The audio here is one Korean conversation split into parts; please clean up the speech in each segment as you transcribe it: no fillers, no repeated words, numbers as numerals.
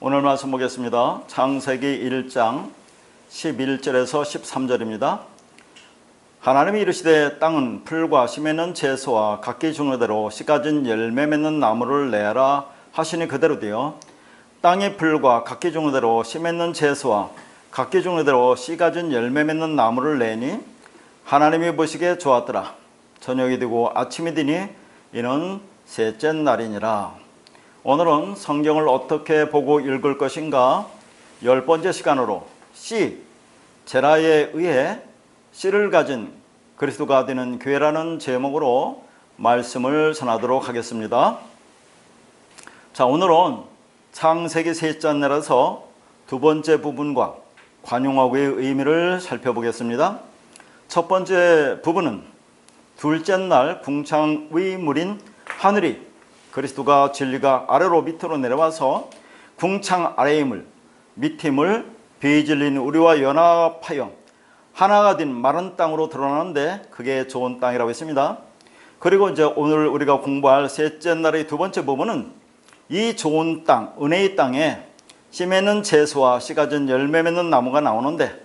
오늘 말씀 보겠습니다. 창세기 1장 11절에서 13절입니다. 하나님이 이르시되 땅은 풀과 씨 맺는 채소와 각기 종류대로 씨 가진 열매 맺는 나무를 내라 하시니 그대로 되어 땅의 풀과 각기 종류대로 씨 맺는 채소와 각기 종류대로 씨 가진 열매 맺는 나무를 내니 하나님이 보시기에 좋았더라. 저녁이 되고 아침이 되니 이는 셋째 날이니라. 오늘은 성경을 어떻게 보고 읽을 것인가 10번째 시간으로 씨, 제라에 의해 씨를 가진 그리스도가 되는 교회라는 제목으로 말씀을 전하도록 하겠습니다. 자, 오늘은 창세기 셋째 날에서 두 번째 부분과 관용어구의 의미를 살펴보겠습니다. 첫 번째 부분은 둘째 날 궁창의 물인 하늘이 그리스도가 진리가 아래로 밑으로 내려와서 궁창 아래의 물, 밑임을 비질린 우리와 연합하여 하나가 된 마른 땅으로 드러나는데 그게 좋은 땅이라고 했습니다. 그리고 이제 오늘 우리가 공부할 셋째 날의 두 번째 부분은 이 좋은 땅, 은혜의 땅에 씨 맺는 채소와 씨 가진 열매 맺는 나무가 나오는데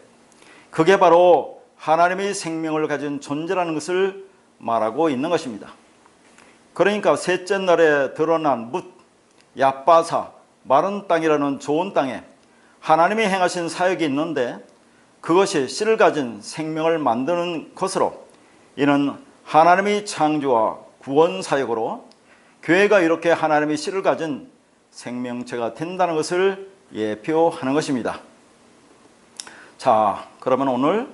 그게 바로 하나님의 생명을 가진 존재라는 것을 말하고 있는 것입니다. 그러니까 셋째 날에 드러난 뭇, 얕바사, 마른 땅이라는 좋은 땅에 하나님이 행하신 사역이 있는데 그것이 씨를 가진 생명을 만드는 것으로 이는 하나님의 창조와 구원 사역으로 교회가 이렇게 하나님의 씨를 가진 생명체가 된다는 것을 예표하는 것입니다. 자, 그러면 오늘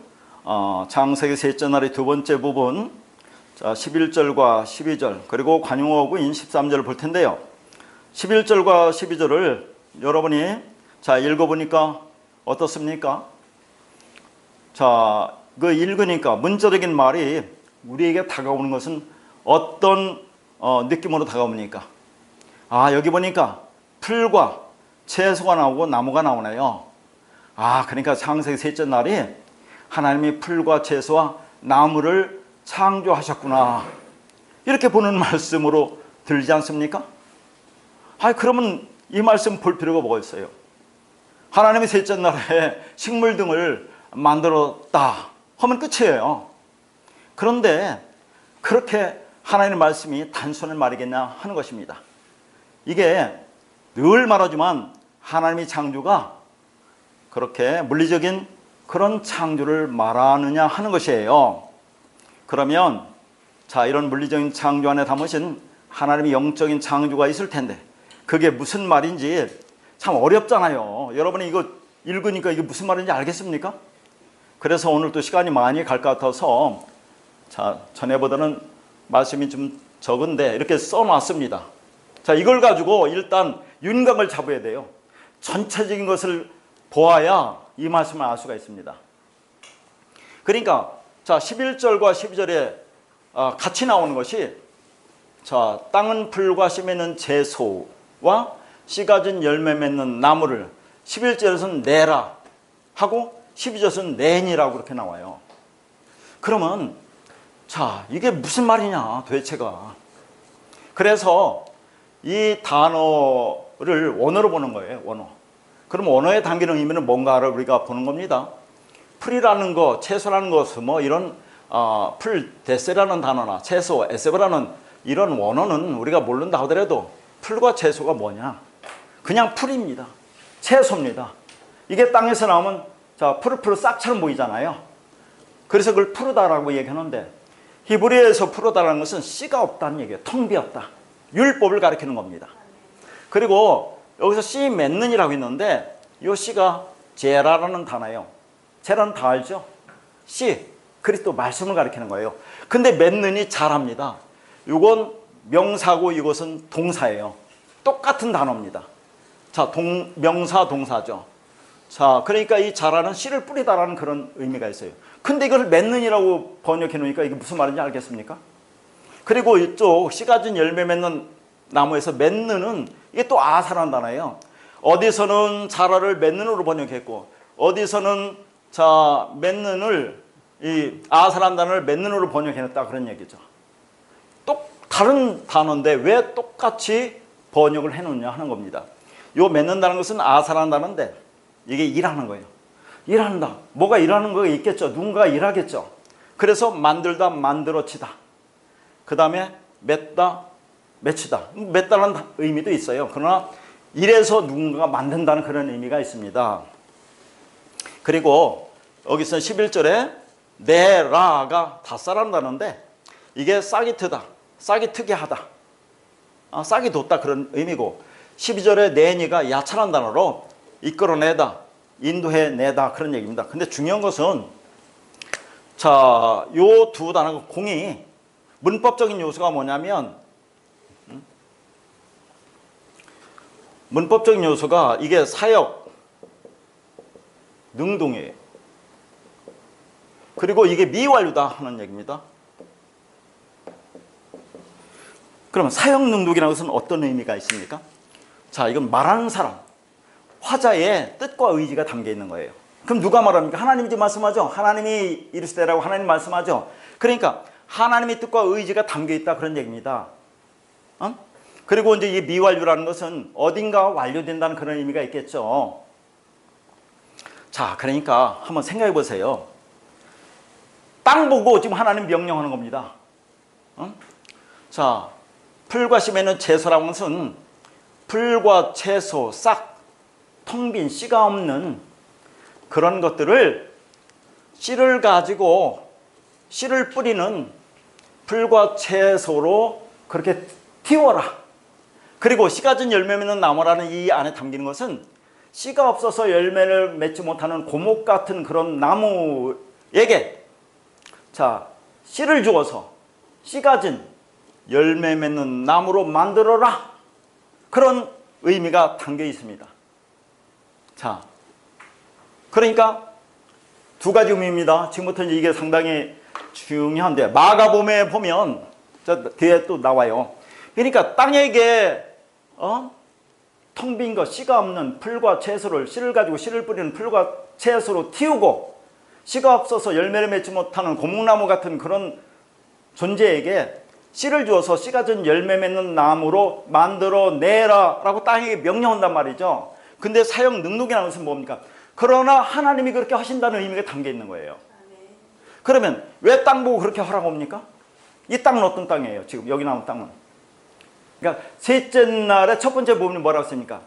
창세기 셋째 날의 두 번째 부분 11절과 12절 그리고 관용어구인 13절을 볼 텐데요. 11절과 12절을 여러분이 읽어보니까 어떻습니까? 자, 그 읽으니까 문자적인 말이 우리에게 다가오는 것은 어떤 느낌으로 다가옵니까? 아, 여기 보니까 풀과 채소가 나오고 나무가 나오네요. 아, 그러니까 창세기 셋째 날이 하나님이 풀과 채소와 나무를 창조하셨구나 이렇게 보는 말씀으로 들지 않습니까? 그러면 이 말씀 볼 필요가 뭐가 있어요? 하나님이 셋째 날에 식물 등을 만들었다 하면 끝이에요. 그런데 그렇게 하나님의 말씀이 단순한 말이겠냐 하는 것입니다. 이게 늘 말하지만 하나님의 창조가 그렇게 물리적인 그런 창조를 말하느냐 하는 것이에요. 그러면 이런 물리적인 창조 안에 담으신 하나님의 영적인 창조가 있을 텐데 그게 무슨 말인지 참 어렵잖아요. 여러분이 이거 읽으니까 이게 무슨 말인지 알겠습니까? 그래서 오늘 또 시간이 많이 갈 것 같아서 전에보다는 말씀이 좀 적은데 이렇게 써놨습니다. 이걸 가지고 일단 윤곽을 잡아야 돼요. 전체적인 것을 보아야 이 말씀을 알 수가 있습니다. 그러니까 11절과 12절에 같이 나오는 것이 땅은 풀과 씨 맺는 채소와 씨 가진 열매 맺는 나무를 11절에서는 내라 하고 12절에서는 내니라고 그렇게 나와요. 그러면 이게 무슨 말이냐 도대체가. 그래서 이 단어를 원어로 보는 거예요. 원어. 그럼 원어에 담기는 의미는 뭔가를 우리가 보는 겁니다. 풀이라는 거, 채소라는 것은 이런 풀, 데세라는 단어나 채소, 에세브라는 이런 원어는 우리가 모른다 하더라도 풀과 채소가 뭐냐? 그냥 풀입니다. 채소입니다. 이게 땅에서 나오면 푸르푸르 싹처럼 보이잖아요. 그래서 그걸 푸르다라고 얘기하는데 히브리어에서 푸르다라는 것은 씨가 없다는 얘기예요. 텅 비었다. 율법을 가리키는 겁니다. 그리고 여기서 씨 맺는이라고 했는데 이 씨가 제라라는 단어예요. 제라는 다 알죠? 씨, 그리스도 말씀을 가리키는 거예요. 근데 맺는이 자랍니다. 이건 명사고 이것은 동사예요. 똑같은 단어입니다. 명사 동사죠. 그러니까 이 자라는 씨를 뿌리다라는 그런 의미가 있어요. 근데 이걸 맺는이라고 번역해 놓으니까 이게 무슨 말인지 알겠습니까? 그리고 이쪽 씨 가진 열매 맺는 나무에서 맺는은 이게 또 아사라는 단어예요. 어디서는 자라를 맺는으로 번역했고 어디서는 맺는을 이 아사라는 단어를 맺는으로 번역해냈다 그런 얘기죠. 다른 단어인데 왜 똑같이 번역을 해놓냐 하는 겁니다. 요 맺는다는 것은 아사란다는데 이게 일하는 거예요. 일한다. 뭐가 일하는 거가 있겠죠. 누군가가 일하겠죠. 그래서 만들다, 만들어치다. 그 다음에 맺다, 맺히다. 맺다는 의미도 있어요. 그러나 이래서 누군가가 만든다는 그런 의미가 있습니다. 그리고 여기서 11절에 내라가 다 쌀한다는데 이게 싹이 트다, 싹이 트게 하다, 싹이 돋다 그런 의미고, 12절에 내니가 야찬한 단어로 이끌어내다, 인도해내다 그런 얘기입니다. 근데 중요한 것은 자, 요 두 단어가 공이 문법적인 요소가 뭐냐면 문법적인 요소가 이게 사역, 능동이에요. 그리고 이게 미완료다 하는 얘기입니다. 그러면 사역 능동이라는 것은 어떤 의미가 있습니까? 자, 이건 말하는 사람, 화자의 뜻과 의지가 담겨 있는 거예요. 그럼 누가 말합니까? 하나님이 말씀하죠. 하나님이 이르시되라고 하나님 말씀하죠. 그러니까 하나님의 뜻과 의지가 담겨 있다 그런 얘기입니다. 그리고 이제 이 미완료라는 것은 어딘가 완료된다는 그런 의미가 있겠죠. 자, 그러니까 한번 생각해 보세요. 땅 보고 지금 하나님 명령하는 겁니다. 자, 풀과 씨에는 채소라는 것은 풀과 채소, 싹, 텅 빈 씨가 없는 그런 것들을 씨를 가지고 씨를 뿌리는 풀과 채소로 그렇게 틔워라. 그리고 씨 가진 열매 맺는 나무라는 이 안에 담기는 것은 씨가 없어서 열매를 맺지 못하는 고목 같은 그런 나무에게 자, 씨를 주어서 씨 가진 열매 맺는 나무로 만들어라. 그런 의미가 담겨 있습니다. 자, 그러니까 두 가지 의미입니다. 지금부터 이게 상당히 중요한데 마가복음에 보면 저 뒤에 또 나와요. 그러니까 땅에게 텅 빈 것, 씨가 없는 풀과 채소를 씨를 가지고 씨를 뿌리는 풀과 채소로 틔우고 씨가 없어서 열매를 맺지 못하는 고목나무 같은 그런 존재에게 씨를 주어서 씨 가진 열매 맺는 나무로 만들어내라 라고 땅에게 명령한단 말이죠. 근데 사역 능력이라는 것은 뭡니까? 그러나 하나님이 그렇게 하신다는 의미가 담겨 있는 거예요. 그러면 왜 땅 보고 그렇게 하라고 합니까? 이 땅은 어떤 땅이에요? 지금 여기 나온 땅은. 그러니까 셋째 날에 첫 번째 부분이 뭐라고 했습니까?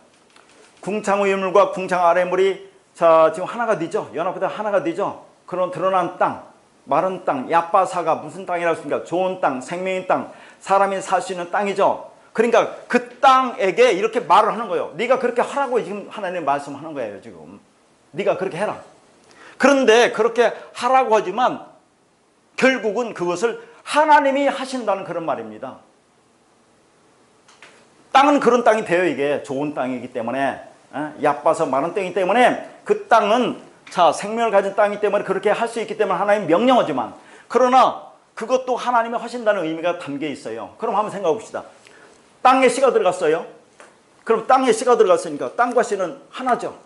궁창 위에 물과 궁창 아래 물이 자 지금 하나가 되죠. 연합보다 하나가 되죠. 그런 드러난 땅, 마른 땅, 야빠사가 무슨 땅이라고 했습니까? 좋은 땅, 생명의 땅, 사람이 살 수 있는 땅이죠. 그러니까 그 땅에게 이렇게 말을 하는 거예요. 네가 그렇게 하라고 지금 하나님 말씀하는 거예요. 지금 네가 그렇게 해라. 그런데 그렇게 하라고 하지만 결국은 그것을 하나님이 하신다는 그런 말입니다. 땅은 그런 땅이 돼요. 이게 좋은 땅이기 때문에 얕봐서 마른 땅이기 때문에 그 땅은 자 생명을 가진 땅이기 때문에 그렇게 할 수 있기 때문에 하나님 명령하지만 그러나 그것도 하나님이 하신다는 의미가 담겨 있어요. 그럼 한번 생각해 봅시다. 땅에 씨가 들어갔어요. 그럼 땅에 씨가 들어갔으니까 땅과 씨는 하나죠.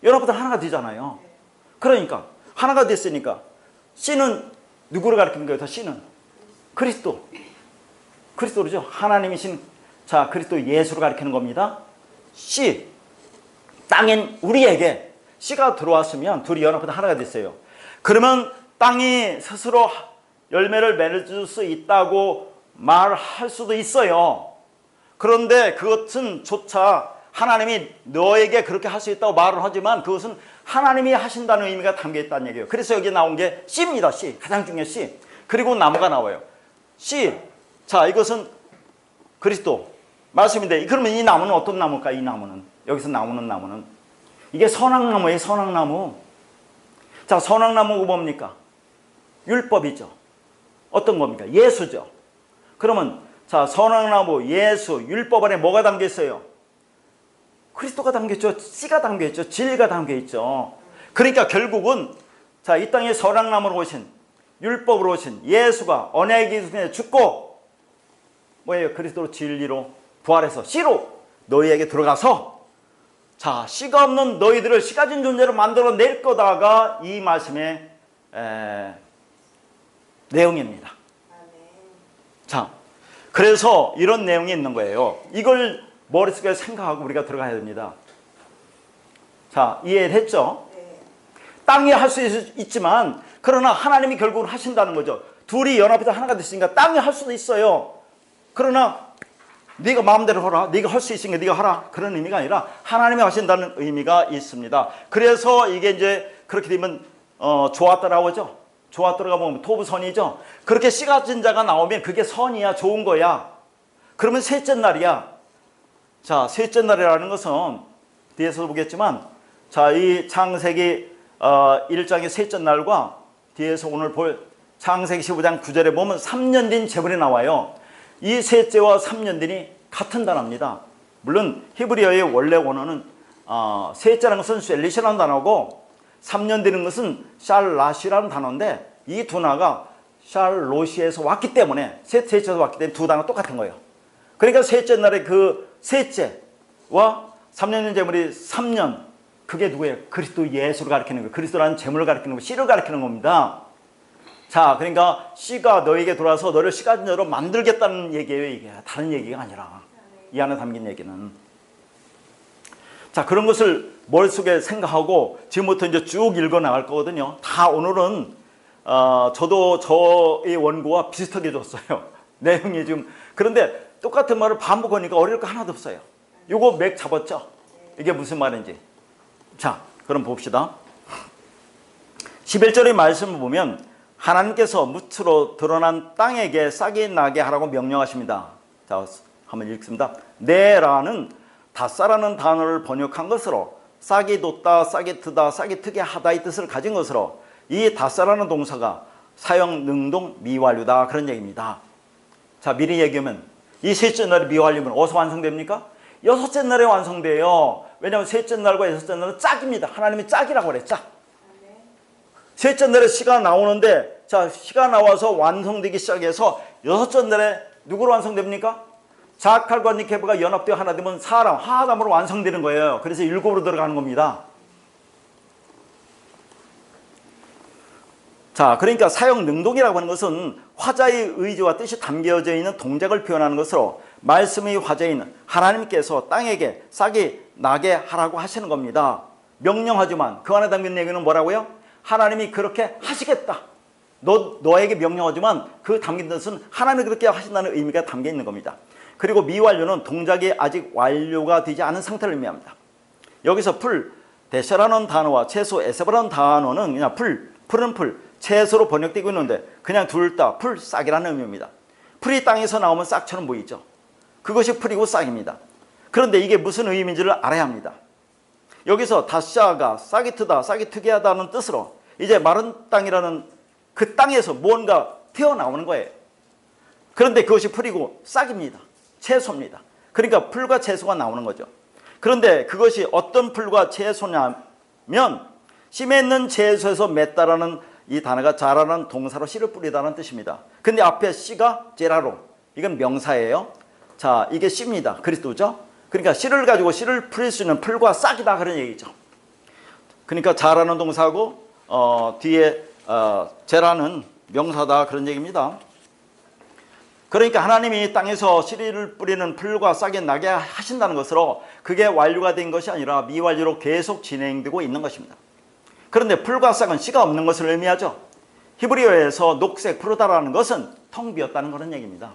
여러분들 하나가 되잖아요. 그러니까 하나가 됐으니까 씨는 누구를 가리키는 거예요? 다 씨는 그리스도. 그리스도죠. 하나님이신 자 그리스도 예수를 가리키는 겁니다. 씨 땅엔 우리에게 씨가 들어왔으면 둘이 연합해서 하나가 됐어요. 그러면 땅이 스스로 열매를 맺을 수 있다고 말할 수도 있어요. 그런데 그것은 조차 하나님이 너에게 그렇게 할 수 있다고 말을 하지만 그것은 하나님이 하신다는 의미가 담겨 있다는 얘기예요. 그래서 여기 나온 게 씨입니다. 씨. 가장 중요한 씨. 그리고 나무가 나와요. 씨. 자, 이것은 그리스도 말씀인데 그러면 이 나무는 어떤 나무일까? 이 나무는. 여기서 나오는 나무는. 이게 선악나무예요. 선악나무. 자, 선악나무가 뭡니까? 율법이죠. 어떤 겁니까? 예수죠. 그러면 자, 선악나무, 예수, 율법 안에 뭐가 담겨 있어요? 그리스도가 담겨있죠. 씨가 담겨있죠. 진리가 담겨있죠. 그러니까 결국은 자, 이 땅에 선악나무로 오신 율법으로 오신 예수가 언약의 기준에 죽고 뭐예요? 그리스도로 진리로 부활해서 씨로 너희에게 들어가서 자, 씨가 없는 너희들을 씨 가진 존재로 만들어낼 거다가 이 말씀의 내용입니다. 자, 그래서 이런 내용이 있는 거예요. 이걸 머릿속에 생각하고 우리가 들어가야 됩니다. 자, 이해했죠? 땅이 할 수 있지만 그러나 하나님이 결국은 하신다는 거죠. 둘이 연합해서 하나가 됐으니까 땅이 할 수도 있어요. 그러나 네가 마음대로 하라. 네가 할 수 있으니까 네가 하라. 그런 의미가 아니라 하나님이 하신다는 의미가 있습니다. 그래서 이게 이제 그렇게 되면 좋았다라고 하죠. 좋았더라가 보면 토부선이죠. 그렇게 씨 가진 자가 나오면 그게 선이야. 좋은 거야. 그러면 셋째 날이야. 자, 셋째 날이라는 것은 뒤에서 보겠지만 자, 이 창세기 1장의 셋째 날과 뒤에서 오늘 볼 창세기 15장 9절에 보면 3년 된 제물이 나와요. 이 셋째와 3년 된이 같은 단어입니다. 물론 히브리어의 원래 원어는 셋째라는 것은 셀리시라는 단어고 3년 되는 것은 샬라시라는 단어인데 이 두 단어가 샬로시에서 왔기 때문에 셋째에서 왔기 때문에 두 단어 똑같은 거예요. 그러니까 셋째 날에 그 셋째와 3년 된 제물이 3년, 그게 누구예요? 그리스도 예수를 가리키는 거예요. 그리스도라는 제물을 가리키는 거, 씨를 가리키는 겁니다. 자, 그러니까 씨가 너에게 돌아서 너를 씨 가진 자로 만들겠다는 얘기예요. 이게 다른 얘기가 아니라 이 안에 담긴 얘기는. 자, 그런 것을 머릿속에 생각하고 지금부터 이제 쭉 읽어 나갈 거거든요. 다 오늘은 저도 저의 원고와 비슷하게 줬어요. 내용이 지금. 그런데 똑같은 말을 반복하니까 어려울 거 하나도 없어요. 요거 맥 잡았죠? 이게 무슨 말인지. 자, 그럼 봅시다. 11절의 말씀을 보면 하나님께서 무트로 드러난 땅에게 싹이 나게 하라고 명령하십니다. 자, 한번 읽습니다. 네라는 닷사라는 단어를 번역한 것으로 싹이 돋다, 싹이 트다, 싹이 트게 하다 이 뜻을 가진 것으로 이 닷사라는 동사가 사형 능동 미완료다 그런 얘기입니다. 자, 미리 얘기하면 이 셋째 날의 미완료면 어디서 완성됩니까? 여섯째 날에 완성돼요. 왜냐하면 셋째 날과 여섯째 날은 짝입니다. 하나님이 짝이라고 그래, 짝. 셋째 날에 씨가 나오는데, 자, 씨가 나와서 완성되기 시작해서 여섯째 날에 누구로 완성됩니까? 자칼과 니케브가 연합되어 하나 되면 사람, 하담으로 완성되는 거예요. 그래서 일곱으로 들어가는 겁니다. 자, 그러니까 사형 능동이라고 하는 것은 화자의 의지와 뜻이 담겨져 있는 동작을 표현하는 것으로 말씀의 화자인 하나님께서 땅에게 싹이 나게 하라고 하시는 겁니다. 명령하지만 그 안에 담긴 얘기는 뭐라고요? 하나님이 그렇게 하시겠다. 너에게 명령하지만 그 담긴 뜻은 하나님이 그렇게 하신다는 의미가 담겨 있는 겁니다. 그리고 미완료는 동작이 아직 완료가 되지 않은 상태를 의미합니다. 여기서 풀, 데샤라는 단어와 채소, 에세바라는 단어는 그냥 풀은 풀, 채소로 번역되고 있는데 그냥 둘 다 풀, 싹이라는 의미입니다. 풀이 땅에서 나오면 싹처럼 보이죠. 그것이 풀이고 싹입니다. 그런데 이게 무슨 의미인지를 알아야 합니다. 여기서 다샤가 싹이 트다, 싹이 트게 하다는 뜻으로 이제 마른 땅이라는 그 땅에서 뭔가 튀어나오는 거예요. 그런데 그것이 풀이고 싹입니다. 채소입니다. 그러니까 풀과 채소가 나오는 거죠. 그런데 그것이 어떤 풀과 채소냐면 씨 맺는 채소에서 맺다라는 이 단어가 자라는 동사로 씨를 뿌리다는 뜻입니다. 근데 앞에 씨가 제라로, 이건 명사예요. 자, 이게 씨입니다. 그리스도죠. 그러니까 씨를 가지고 씨를 뿌릴 수 있는 풀과 싹이다 그런 얘기죠. 그러니까 자라는 동사고 뒤에 제라는 명사다 그런 얘기입니다. 그러니까 하나님이 땅에서 씨를 뿌리는 풀과 싹이 나게 하신다는 것으로 그게 완료가 된 것이 아니라 미완료로 계속 진행되고 있는 것입니다. 그런데 풀과 싹은 씨가 없는 것을 의미하죠. 히브리어에서 녹색 푸르다라는 것은 텅 비었다는 그런 얘기입니다.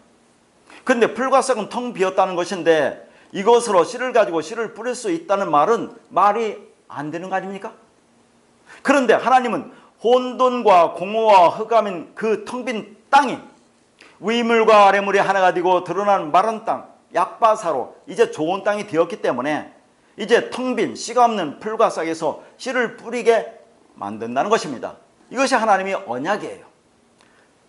그런데 풀과 싹은 텅 비었다는 것인데 이것으로 씨를 가지고 씨를 뿌릴 수 있다는 말은 말이 안 되는 거 아닙니까? 그런데 하나님은 혼돈과 공허와 흑암인 그 텅 빈 땅이 위물과 아래물이 하나가 되고 드러난 마른 땅, 약바사로 이제 좋은 땅이 되었기 때문에 이제 텅 빈 씨가 없는 풀과 싹에서 씨를 뿌리게 만든다는 것입니다. 이것이 하나님의 언약이에요.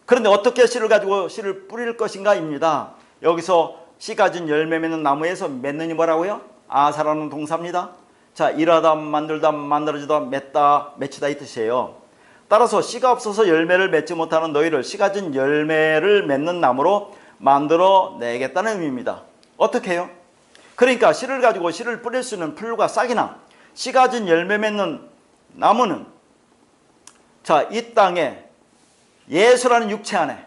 그런데 어떻게 씨를 가지고 씨를 뿌릴 것인가입니다. 여기서 씨 가진 열매 맺는 나무에서 맺느니 뭐라고요? 아사라는 동사입니다. 자, 일하다, 만들다, 만들어지다, 맺다, 맺히다 이 뜻이에요. 따라서 씨가 없어서 열매를 맺지 못하는 너희를 씨 가진 열매를 맺는 나무로 만들어 내겠다는 의미입니다. 어떻게 해요? 그러니까 씨를 가지고 씨를 뿌릴 수 있는 풀과 싹이나 씨 가진 열매 맺는 나무는 자, 이 땅에 예수라는 육체 안에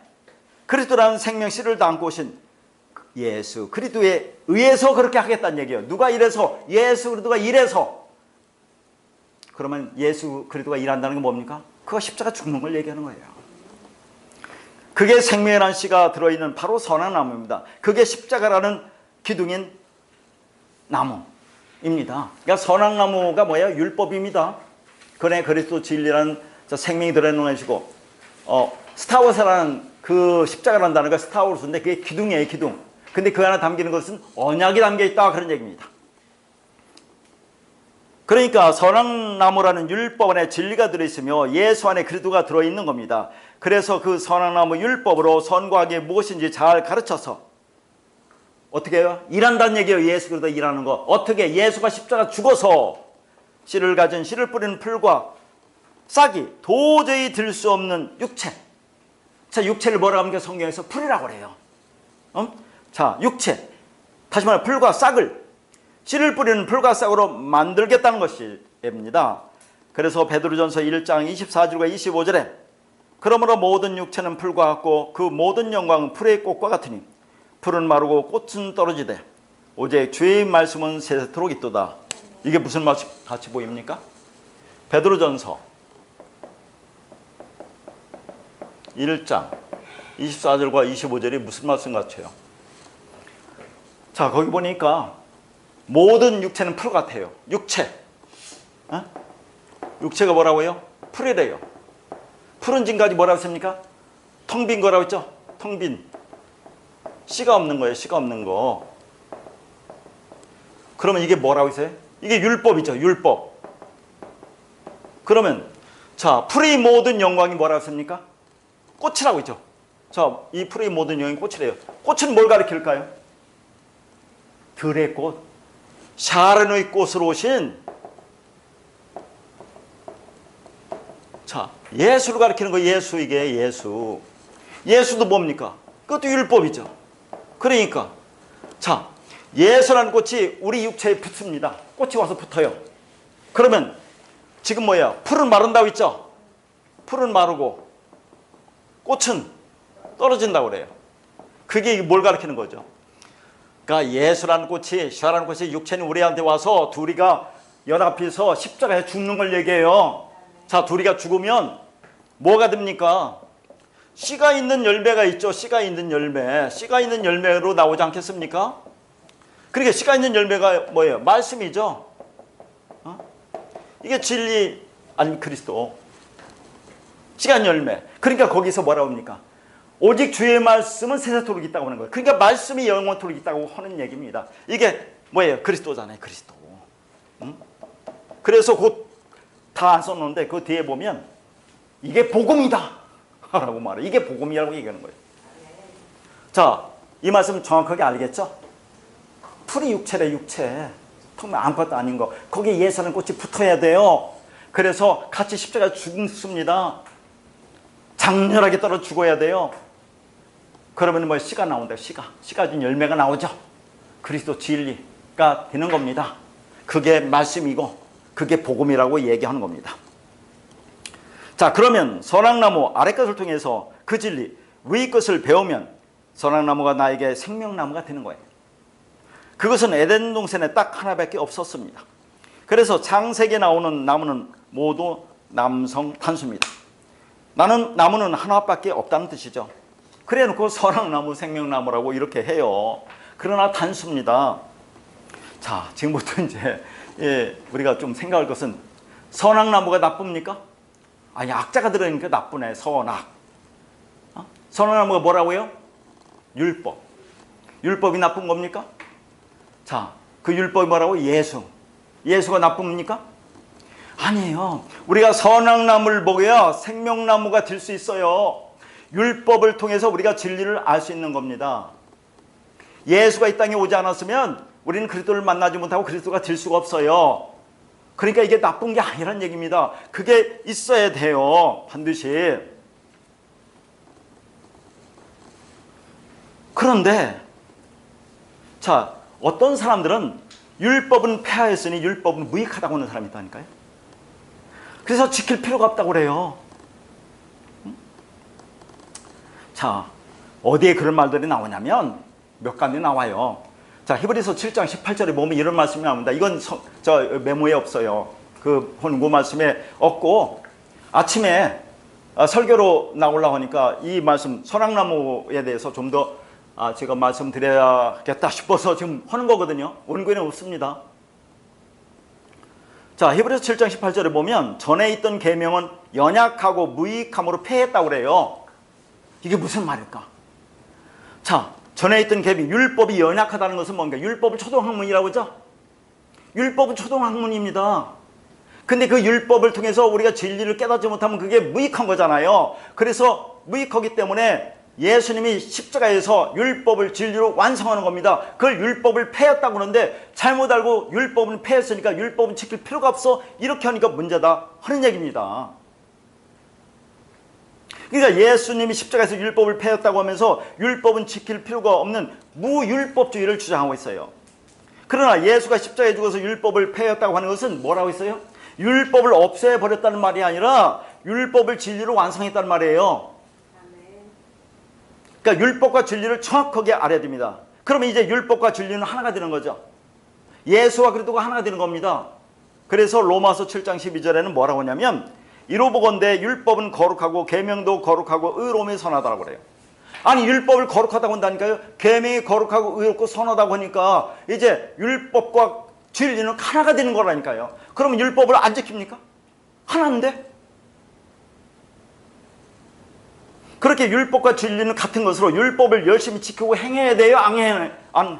그리스도라는 생명 씨를 담고 오신 예수 그리스도에 의해서 그렇게 하겠다는 얘기예요. 누가 이래서? 예수 그리스도가 이래서. 그러면 예수 그리스도가 일한다는 게 뭡니까? 그거 십자가 죽는 걸 얘기하는 거예요. 그게 생명이라는 씨가 들어있는 바로 선한 나무입니다. 그게 십자가라는 기둥인 나무입니다. 그러니까 선한 나무가 뭐예요? 율법입니다. 그네 그리스도 진리라는 생명이 들어있는 것이고, 스타워스라는 그 십자가라는 단어가 스타워스인데 그게 기둥이에요, 기둥. 근데 그 안에 담기는 것은 언약이 담겨 있다, 그런 얘기입니다. 그러니까 선한 나무라는 율법 안에 진리가 들어있으며 예수 안에 그리스도가 들어있는 겁니다. 그래서 그 선한 나무 율법으로 선과 악이 무엇인지 잘 가르쳐서 어떻게 해요? 일한다는 얘기예요. 예수 그리스도 일하는 거. 어떻게? 예수가 십자가 죽어서 씨를 가진 씨를 뿌리는 풀과 싹이 도저히 들 수 없는 육체. 자, 육체를 뭐라고 합니까? 성경에서 풀이라고 그래요. 자, 육체. 다시 말해 풀과 싹을, 씨를 뿌리는 풀과 싹으로 만들겠다는 것입니다. 그래서 베드로전서 1장 24절과 25절에 그러므로 모든 육체는 풀과 같고 그 모든 영광은 풀의 꽃과 같으니 풀은 마르고 꽃은 떨어지되 오직 주의 말씀은 세세토록 있도다. 이게 무슨 말씀 같이 보입니까? 베드로전서 1장 24절과 25절이 무슨 말씀 같아요? 자, 거기 보니까 모든 육체는 풀 같아요. 육체. 육체가 뭐라고요? 풀이래요. 풀은 지금까지 뭐라고 했습니까? 텅 빈 거라고 했죠? 텅 빈. 씨가 없는 거예요. 씨가 없는 거. 그러면 이게 뭐라고 했어요? 이게 율법이죠. 율법. 그러면 자, 풀의 모든 영광이 뭐라고 했습니까? 꽃이라고 했죠. 자, 이 풀의 모든 영광이 꽃이래요. 꽃은 뭘 가리킬까요? 들의 꽃. 샤론의 꽃으로 오신, 자, 예수를 가리키는 거예요. 예수. 이게 예수. 예수도 뭡니까? 그것도 율법이죠. 그러니까 자, 예수라는 꽃이 우리 육체에 붙습니다. 꽃이 와서 붙어요. 그러면 지금 뭐야? 풀은 마른다고 했죠? 풀은 마르고 꽃은 떨어진다고 그래요. 그게 뭘 가리키는 거죠? 그러니까 예수라는 꽃이, 샤라는 꽃이 육체는 우리한테 와서 둘이가 연합해서 십자가에 죽는 걸 얘기해요. 자, 둘이가 죽으면 뭐가 됩니까? 씨가 있는 열매가 있죠. 씨가 있는 열매. 씨가 있는 열매로 나오지 않겠습니까? 그러니까 씨가 있는 열매가 뭐예요? 말씀이죠. 이게 진리 아니면 그리스도. 씨가 있는 열매. 그러니까 거기서 뭐라고 합니까? 오직 주의 말씀은 세세토록 있다고 하는 거예요. 그러니까 말씀이 영원토록 있다고 하는 얘기입니다. 이게 뭐예요? 그리스도잖아요. 그리스도. 그래서 곧 다 안 썼는데 그 뒤에 보면 이게 복음이다 라고 말해요. 이게 복음이라고 얘기하는 거예요. 자, 이 말씀 정확하게 알겠죠? 풀이 육체래, 육체. 정말 아무것도 아닌 거. 거기에 예수라는 꽃이 붙어야 돼요. 그래서 같이 십자가에 죽습니다. 장렬하게 떨어 죽어야 돼요. 그러면 뭐 씨가 나온다. 씨가 준 열매가 나오죠. 그리스도 진리가 되는 겁니다. 그게 말씀이고 그게 복음이라고 얘기하는 겁니다. 자, 그러면 선악나무 아래 것을 통해서 그 진리 위 것을 배우면 선악나무가 나에게 생명나무가 되는 거예요. 그것은 에덴 동산에 딱 하나밖에 없었습니다. 그래서 창세기에 나오는 나무는 모두 남성 단수입니다. 나무는 하나밖에 없다는 뜻이죠. 그래 놓고 선악나무, 생명나무라고 이렇게 해요. 그러나 단수입니다. 자, 지금부터 이제 우리가 좀 생각할 것은 선악나무가 나쁩니까? 아니, 악자가 들어있으니까 나쁘네. 선악. 선악나무가 뭐라고요? 율법. 율법이 나쁜 겁니까? 자, 그 율법이 뭐라고? 예수. 예수가 나쁩니까? 아니에요. 우리가 선악나무를 먹어야 생명나무가 될 수 있어요. 율법을 통해서 우리가 진리를 알 수 있는 겁니다. 예수가 이 땅에 오지 않았으면 우리는 그리스도를 만나지 못하고 그리스도가 될 수가 없어요. 그러니까 이게 나쁜 게 아니란 얘기입니다. 그게 있어야 돼요. 반드시. 그런데 자, 어떤 사람들은 율법은 폐하였으니 율법은 무익하다고 하는 사람이 있다니까요. 그래서 지킬 필요가 없다고 그래요. 자, 어디에 그런 말들이 나오냐면 몇 가지 나와요. 자, 히브리서 7장 18절에 보면 이런 말씀이 나옵니다. 이건 저 메모에 없어요. 그 본고 말씀에 없고 아침에 설교로 나오려고 하니까 이 말씀 소낙나무에 대해서 좀 더 제가 말씀드려야겠다 싶어서 지금 하는 거거든요. 원고에는 없습니다. 자, 히브리서 7장 18절에 보면 전에 있던 계명은 연약하고 무익함으로 폐했다고 그래요. 이게 무슨 말일까? 자, 전에 있던 계명, 율법이 연약하다는 것은 뭔가? 율법을 초등학문이라고 하죠? 율법은 초등학문입니다. 근데 그 율법을 통해서 우리가 진리를 깨닫지 못하면 그게 무익한 거잖아요. 그래서 무익하기 때문에 예수님이 십자가에서 율법을 진리로 완성하는 겁니다. 그걸 율법을 폐했다고 그러는데 잘못 알고 율법은 폐했으니까 율법은 지킬 필요가 없어. 이렇게 하니까 문제다 하는 얘기입니다. 그러니까 예수님이 십자가에서 율법을 폐했다고 하면서 율법은 지킬 필요가 없는 무율법주의를 주장하고 있어요. 그러나 예수가 십자가에 죽어서 율법을 폐했다고 하는 것은 뭐라고 했어요? 율법을 없애버렸다는 말이 아니라 율법을 진리로 완성했다는 말이에요. 그러니까 율법과 진리를 정확하게 알아야 됩니다. 그러면 이제 율법과 진리는 하나가 되는 거죠. 예수와 그리스도가 하나가 되는 겁니다. 그래서 로마서 7장 12절에는 뭐라고 하냐면 이로보건대 율법은 거룩하고 계명도 거룩하고 의로움이 선하다고 그래요. 아니 율법을 거룩하다고 한다니까요. 계명이 거룩하고 의롭고 선하다고 하니까 이제 율법과 진리는 하나가 되는 거라니까요. 그러면 율법을 안 지킵니까? 하나인데? 그렇게 율법과 진리는 같은 것으로 율법을 열심히 지키고 행해야 돼요? 안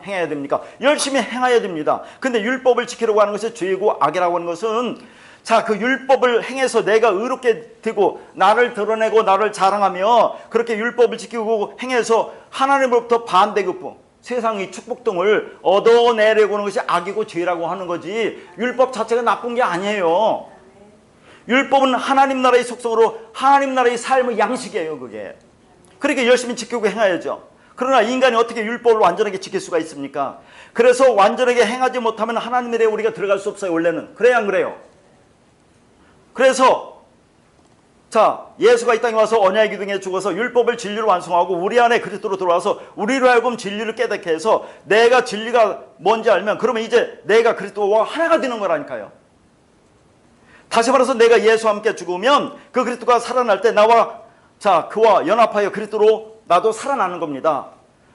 행해야 됩니까? 열심히 행해야 됩니다. 근데 율법을 지키려고 하는 것이 죄이고 악이라고 하는 것은 자, 그 율법을 행해서 내가 의롭게 되고 나를 드러내고 나를 자랑하며 그렇게 율법을 지키고 행해서 하나님으로부터 반대급부 세상의 축복 등을 얻어내려고 하는 것이 악이고 죄라고 하는 거지 율법 자체가 나쁜 게 아니에요. 율법은 하나님 나라의 속성으로 하나님 나라의 삶의 양식이에요. 그게. 그렇게 열심히 지키고 행해야죠. 그러나 인간이 어떻게 율법을 완전하게 지킬 수가 있습니까? 그래서 완전하게 행하지 못하면 하나님의 나라에 우리가 들어갈 수 없어요. 원래는. 그래야 안 그래요? 그래서 자, 예수가 이 땅에 와서 언약의 기둥에 죽어서 율법을 진리로 완성하고 우리 안에 그리스도로 들어와서 우리로 하여금 진리를 깨닫게 해서 내가 진리가 뭔지 알면 그러면 이제 내가 그리스도와 하나가 되는 거라니까요. 다시 말해서 내가 예수와 함께 죽으면 그 그리스도가 살아날 때 나와 자 그와 연합하여 그리스도로 나도 살아나는 겁니다.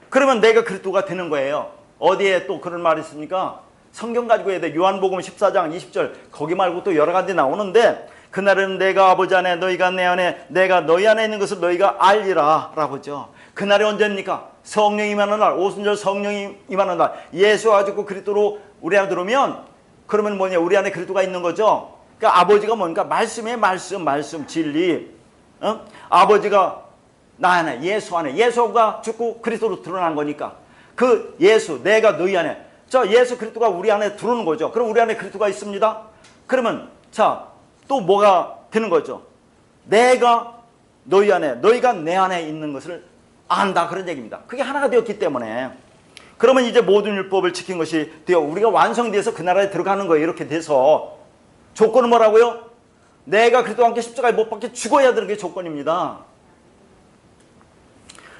그러면 내가 그리스도가 되는 거예요. 어디에 또 그런 말이 있습니까? 성경 가지고 해야 돼. 요한복음 14장 20절 거기 말고 또 여러 가지 나오는데 그날은 내가 아버지 안에 너희가 내 안에 내가 너희 안에 있는 것을 너희가 알리라 라고 하죠. 그날이 언제입니까? 성령이 임하는 날, 오순절 성령이 임하는 날. 예수와 가지고 그리스도로 우리 안에 들어오면 그러면 뭐냐? 우리 안에 그리스도가 있는 거죠. 그러니까 아버지가 뭔가 말씀의 말씀 진리. 아버지가 나 안에 예수 안에 예수가 죽고 그리스도로 드러난 거니까 그 예수 내가 너희 안에 자 예수 그리스도가 우리 안에 들어오는 거죠. 그럼 우리 안에 그리스도가 있습니다. 그러면 자 또 뭐가 되는 거죠? 내가 너희 안에 너희가 내 안에 있는 것을 안다 그런 얘기입니다. 그게 하나가 되었기 때문에 그러면 이제 모든 율법을 지킨 것이 되어 우리가 완성돼서 그 나라에 들어가는 거예요. 이렇게 돼서 조건은 뭐라고요? 내가 그리스도와 함께 십자가에 못 박혀 죽어야 되는 게 조건입니다.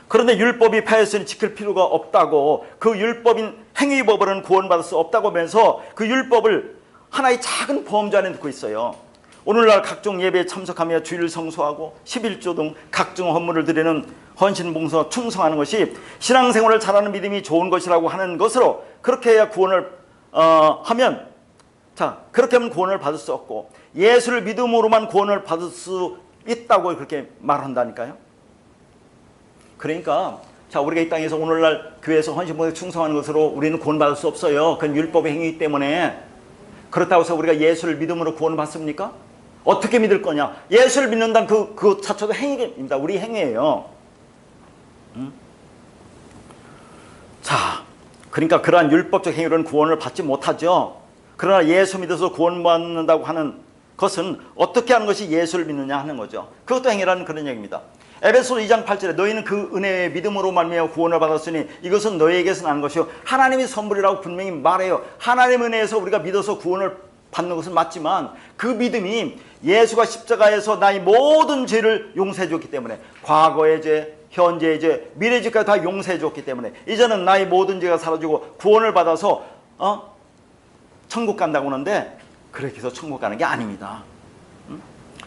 그런데 율법이 폐했으니 지킬 필요가 없다고 그 율법인 행위법으로는 구원받을 수 없다고 하면서 그 율법을 하나의 작은 보험주 안에 넣고 있어요. 오늘날 각종 예배에 참석하며 주일을 성수하고 11조 등 각종 헌물을 드리는 헌신봉사 충성하는 것이 신앙생활을 잘하는 믿음이 좋은 것이라고 하는 것으로 그렇게 해야 구원을 하면 자 그렇게 하면 구원을 받을 수 없고 예수를 믿음으로만 구원을 받을 수 있다고 그렇게 말한다니까요. 그러니까 자 우리가 이 땅에서 오늘날 교회에서 헌신봉사에 충성하는 것으로 우리는 구원받을 수 없어요. 그건 율법의 행위이기 때문에. 그렇다고 해서 우리가 예수를 믿음으로 구원을 받습니까? 어떻게 믿을 거냐? 예수를 믿는다는 그 자체도 행위입니다. 우리 행위예요. 자, 그러니까 그러한 율법적 행위로는 구원을 받지 못하죠. 그러나 예수 믿어서 구원받는다고 하는 것은 어떻게 하는 것이 예수를 믿느냐 하는 거죠. 그것도 행위라는 그런 얘기입니다. 에베소서 2장 8절에 너희는 그 은혜의 믿음으로 말미암아 구원을 받았으니 이것은 너희에게서 난 것이요 하나님의 선물이라고 분명히 말해요. 하나님의 은혜에서 우리가 믿어서 구원을 받는 것은 맞지만 그 믿음이 예수가 십자가에서 나의 모든 죄를 용서해 줬기 때문에 과거의 죄, 현재 이제 미래지까지 다 용서해 줬기 때문에 이제는 나의 모든 죄가 사라지고 구원을 받아서 천국 간다고 하는데 그렇게 해서 천국 가는 게 아닙니다.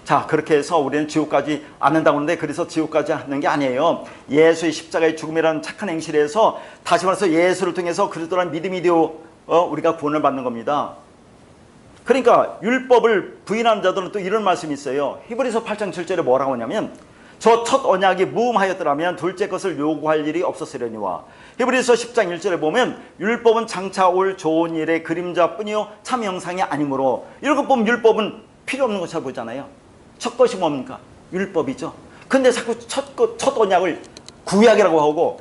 자, 그렇게 해서 우리는 지옥 가지 않는다고 하는데 그래서 지옥 가지 않는 게 아니에요. 예수의 십자가의 죽음이라는 착한 행실에 해서 다시 말해서 예수를 통해서 그리스도라는 믿음이 되어 우리가 구원을 받는 겁니다. 그러니까 율법을 부인하는 자들은 또 이런 말씀이 있어요. 히브리서 8장 7절에 뭐라고 하냐면 저 첫 언약이 무음하였더라면 둘째 것을 요구할 일이 없었으려니와. 히브리서 10장 1절에 보면 율법은 장차 올 좋은 일의 그림자뿐이요 참 형상이 아니므로. 이런 것 보면 율법은 필요 없는 것처럼 보잖아요. 첫 것이 뭡니까? 율법이죠. 근데 자꾸 첫 언약을 구약이라고 하고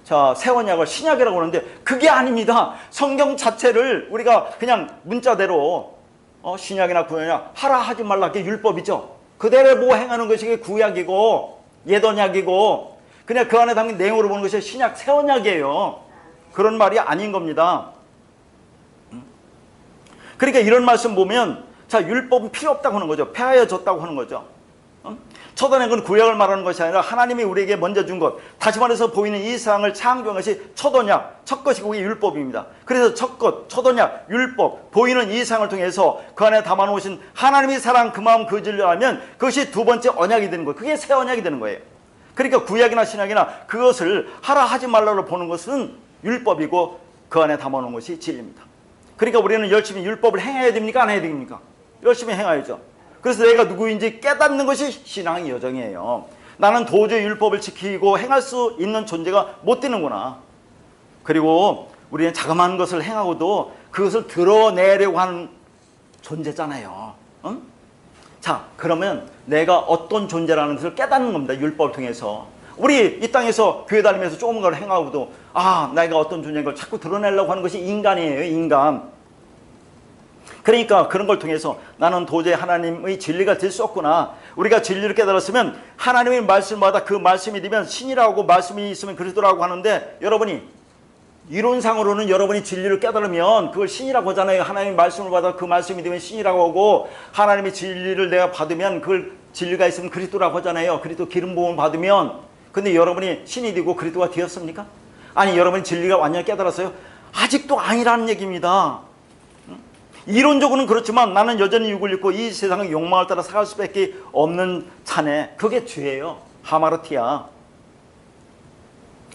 자, 새 언약을 신약이라고 하는데 그게 아닙니다. 성경 자체를 우리가 그냥 문자대로 신약이나 구약이나 하라 하지 말라 그게 율법이죠. 그대로 뭐 행하는 것이 구약이고 옛 언약이고 그냥 그 안에 담긴 내용으로 보는 것이 신약 새 언약이에요. 그런 말이 아닌 겁니다. 그러니까 이런 말씀 보면 자, 율법은 필요 없다고 하는 거죠. 폐하여졌다고 하는 거죠. 첫 언약은 구약을 말하는 것이 아니라 하나님이 우리에게 먼저 준 것. 다시 말해서 보이는 이 세상을 창조한 것이 첫 언약, 첫 것이 그게 율법입니다. 그래서 첫 것, 첫 언약, 율법, 보이는 이 세상을 통해서 그 안에 담아놓으신 하나님의 사랑, 그 마음, 그 진리를 하면 그것이 두 번째 언약이 되는 거예요. 그게 새 언약이 되는 거예요. 그러니까 구약이나 신약이나 그것을 하라 하지 말라로 보는 것은 율법이고 그 안에 담아놓은 것이 진리입니다. 그러니까 우리는 열심히 율법을 행해야 됩니까? 안 해야 됩니까? 열심히 행해야죠. 그래서 내가 누구인지 깨닫는 것이 신앙의 여정이에요. 나는 도저히 율법을 지키고 행할 수 있는 존재가 못 되는구나. 그리고 우리는 자그마한 것을 행하고도 그것을 드러내려고 하는 존재잖아요. 응? 자, 그러면 내가 어떤 존재라는 것을 깨닫는 겁니다. 율법을 통해서. 우리 이 땅에서 교회 다니면서 조금 걸 행하고도 내가 어떤 존재인 걸 자꾸 드러내려고 하는 것이 인간이에요. 인간. 그러니까 그런 걸 통해서 나는 도저히 하나님의 진리가 될 수 없구나. 우리가 진리를 깨달았으면 하나님의 말씀마다 그 말씀이 되면 신이라고 말씀이 있으면 그리스도라고 하는데 여러분이 이론상으로는 여러분이 진리를 깨달으면 그걸 신이라고 하잖아요. 하나님의 말씀을 받아 그 말씀이 되면 신이라고 하고 하나님의 진리를 내가 받으면 그걸 진리가 있으면 그리스도라고 하잖아요. 그리스도 기름 부음을 받으면. 근데 여러분이 신이 되고 그리스도가 되었습니까? 아니 여러분이 진리가 완전히 깨달았어요? 아직도 아니라는 얘기입니다. 이론적으로는 그렇지만 나는 여전히 육을 입고 이 세상의 욕망을 따라 살아갈 수밖에 없는 자네. 그게 죄예요. 하마르티야.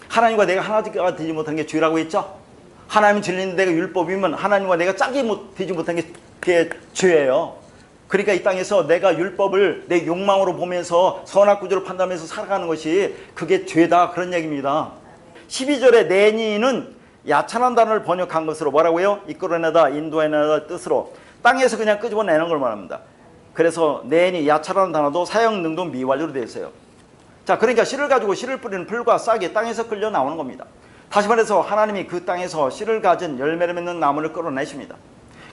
하나님과 내가 하나가 되지 못한 게 죄라고 했죠. 하나님은 진리인데 내가 율법이면 하나님과 내가 짝이 되지 못한 게 그게 죄예요. 그러니까 이 땅에서 내가 율법을 내 욕망으로 보면서 선악 구조를 판단하면서 살아가는 것이 그게 죄다 그런 얘기입니다. 12절에 내니는 야찬한 단어를 번역한 것으로 뭐라고요? 이끌어내다, 인도해내다 뜻으로 땅에서 그냥 끄집어내는 걸 말합니다. 그래서 내니, 야찬한 단어도 사형 능도 미완료로 되어 있어요. 자, 그러니까 씨를 가지고 씨를 뿌리는 풀과 싹이 땅에서 끌려 나오는 겁니다. 다시 말해서 하나님이 그 땅에서 씨를 가진 열매를 맺는 나무를 끌어내십니다.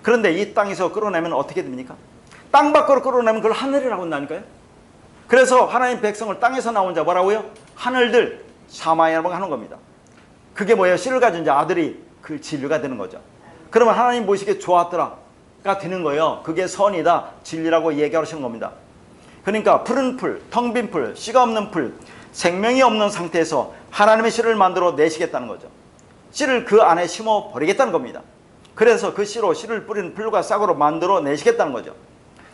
그런데 이 땅에서 끌어내면 어떻게 됩니까? 땅 밖으로 끌어내면 그걸 하늘이라고 한다니까요. 그래서 하나님 백성을 땅에서 나온 자 뭐라고요? 하늘들, 사마야라고 하는 겁니다. 그게 뭐예요? 씨를 가진 자 아들이 그 진리가 되는 거죠. 그러면 하나님 보시기에 좋았더라가 되는 거예요. 그게 선이다, 진리라고 얘기하시는 겁니다. 그러니까 푸른 풀, 텅 빈 풀, 씨가 없는 풀, 생명이 없는 상태에서 하나님의 씨를 만들어 내시겠다는 거죠. 씨를 그 안에 심어 버리겠다는 겁니다. 그래서 그 씨로 씨를 뿌리는 풀과 싹으로 만들어 내시겠다는 거죠.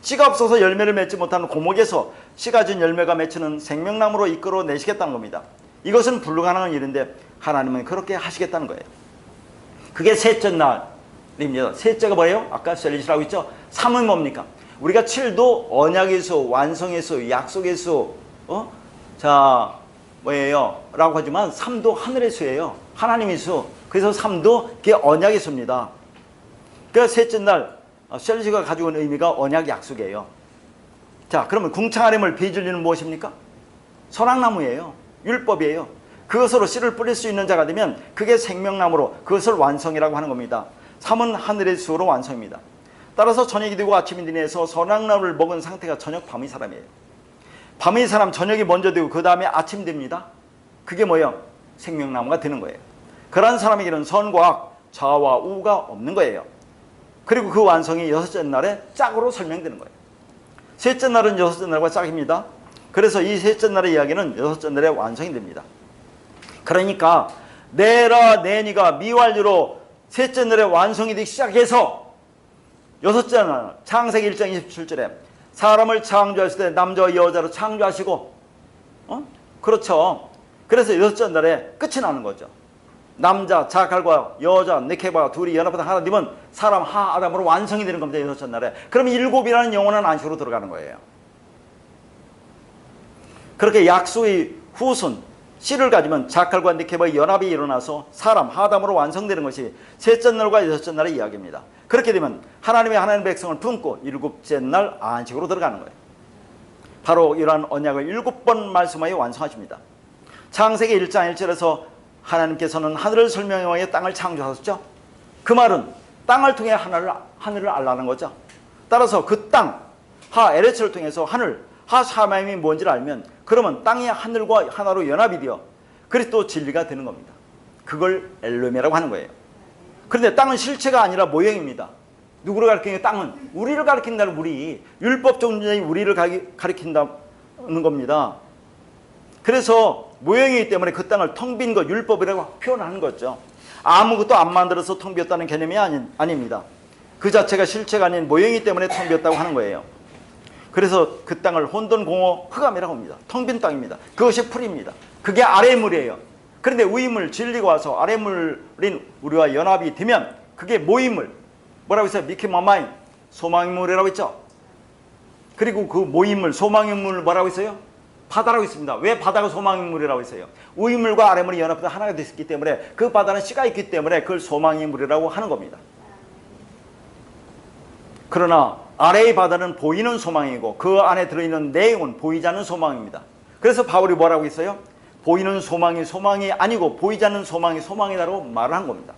씨가 없어서 열매를 맺지 못하는 고목에서 씨 가진 열매가 맺히는 생명나무로 이끌어 내시겠다는 겁니다. 이것은 불가능한 일인데 하나님은 그렇게 하시겠다는 거예요. 그게 셋째 날입니다. 셋째가 뭐예요? 아까 셀리시라고 했죠? 3은 뭡니까? 우리가 7도 언약의 수, 완성의 수, 약속의 수, 자, 뭐예요? 라고 하지만 3도 하늘의 수예요. 하나님의 수. 그래서 3도 그게 언약의 수입니다. 그 셋째 날 셀리시가 가지고 있는 의미가 언약 약속이에요. 자, 그러면 궁창아림을 비줄리는 무엇입니까? 선악나무예요. 율법이에요. 그것으로 씨를 뿌릴 수 있는 자가 되면 그게 생명나무로 그것을 완성이라고 하는 겁니다. 3은 하늘의 수로 완성입니다. 따라서 저녁이 되고 아침이 되면서 선악나무를 먹은 상태가 저녁 밤의 사람이에요. 밤의 사람 저녁이 먼저 되고 그 다음에 아침 됩니다. 그게 뭐예요? 생명나무가 되는 거예요. 그런 사람에게는 선과 악, 좌와 우가 없는 거예요. 그리고 그 완성이 여섯째 날에 짝으로 설명되는 거예요. 셋째 날은 여섯째 날과 짝입니다. 그래서 이 셋째 날의 이야기는 여섯째 날에 완성이 됩니다. 그러니까 내라 내니가 미완료로 셋째 날에 완성이 되기 시작해서 여섯째 날 창세기 1장 27절에 사람을 창조하실 때 남자와 여자로 창조하시고 그렇죠. 그래서 여섯째 날에 끝이 나는 거죠. 남자 자칼과 여자 네케바가 둘이 연합하다 하나 되면 사람 아담으로 완성이 되는 겁니다. 여섯째 날에. 그러면 일곱이라는 영원한 안식으로 들어가는 거예요. 그렇게 약속의 후손 씨를 가지면 자칼과 니케바의 연합이 일어나서 사람 아담으로 완성되는 것이 셋째 날과 여섯째 날의 이야기입니다. 그렇게 되면 하나님의 백성을 품고 일곱째 날 안식으로 들어가는 거예요. 바로 이러한 언약을 7번 말씀하여 완성하십니다. 창세기 1장 1절에서 하나님께서는 하늘을 설명하여 땅을 창조하셨죠. 그 말은 땅을 통해 하늘을 알라는 거죠. 따라서 그 땅 에레츠를 통해서 하늘 샤마임이 뭔지를 알면 그러면 땅이 하늘과 하나로 연합이 되어 그리스도 진리가 되는 겁니다. 그걸 엘로힘이라고 하는 거예요. 그런데 땅은 실체가 아니라 모형입니다. 누구를 가리키는 땅은 우리를 가리킨다는 우리 율법 존재인 우리를 가리킨다는 겁니다. 그래서 모형이기 때문에 그 땅을 텅 빈 것 율법이라고 표현하는 거죠. 아무것도 안 만들어서 텅 비었다는 개념이 아닙니다. 그 자체가 실체가 아닌 모형이기 때문에 텅 비었다고 하는 거예요. 그래서 그 땅을 혼돈공허 흑암이라고 합니다. 텅 빈 땅입니다. 그것이 풀입니다. 그게 아래의 물이에요. 그런데 위물 진리가 와서 아래의 물인 우리와 연합이 되면 그게 모임물 뭐라고 했어요? 미키마마인 소망의 물이라고 했죠. 그리고 그 모임물 소망의 물 뭐라고 했어요? 바다라고 있습니다. 왜 바다가 소망의 물이라고 했어요? 위물과 아래물이 연합해서 하나가 됐기 때문에 그 바다는 씨가 있기 때문에 그걸 소망의 물이라고 하는 겁니다. 그러나 아래의 바다는 보이는 소망이고 그 안에 들어있는 내용은 보이지 않는 소망입니다. 그래서 바울이 뭐라고 했어요? 보이는 소망이 아니고 보이지 않는 소망이다라고 말을 한 겁니다.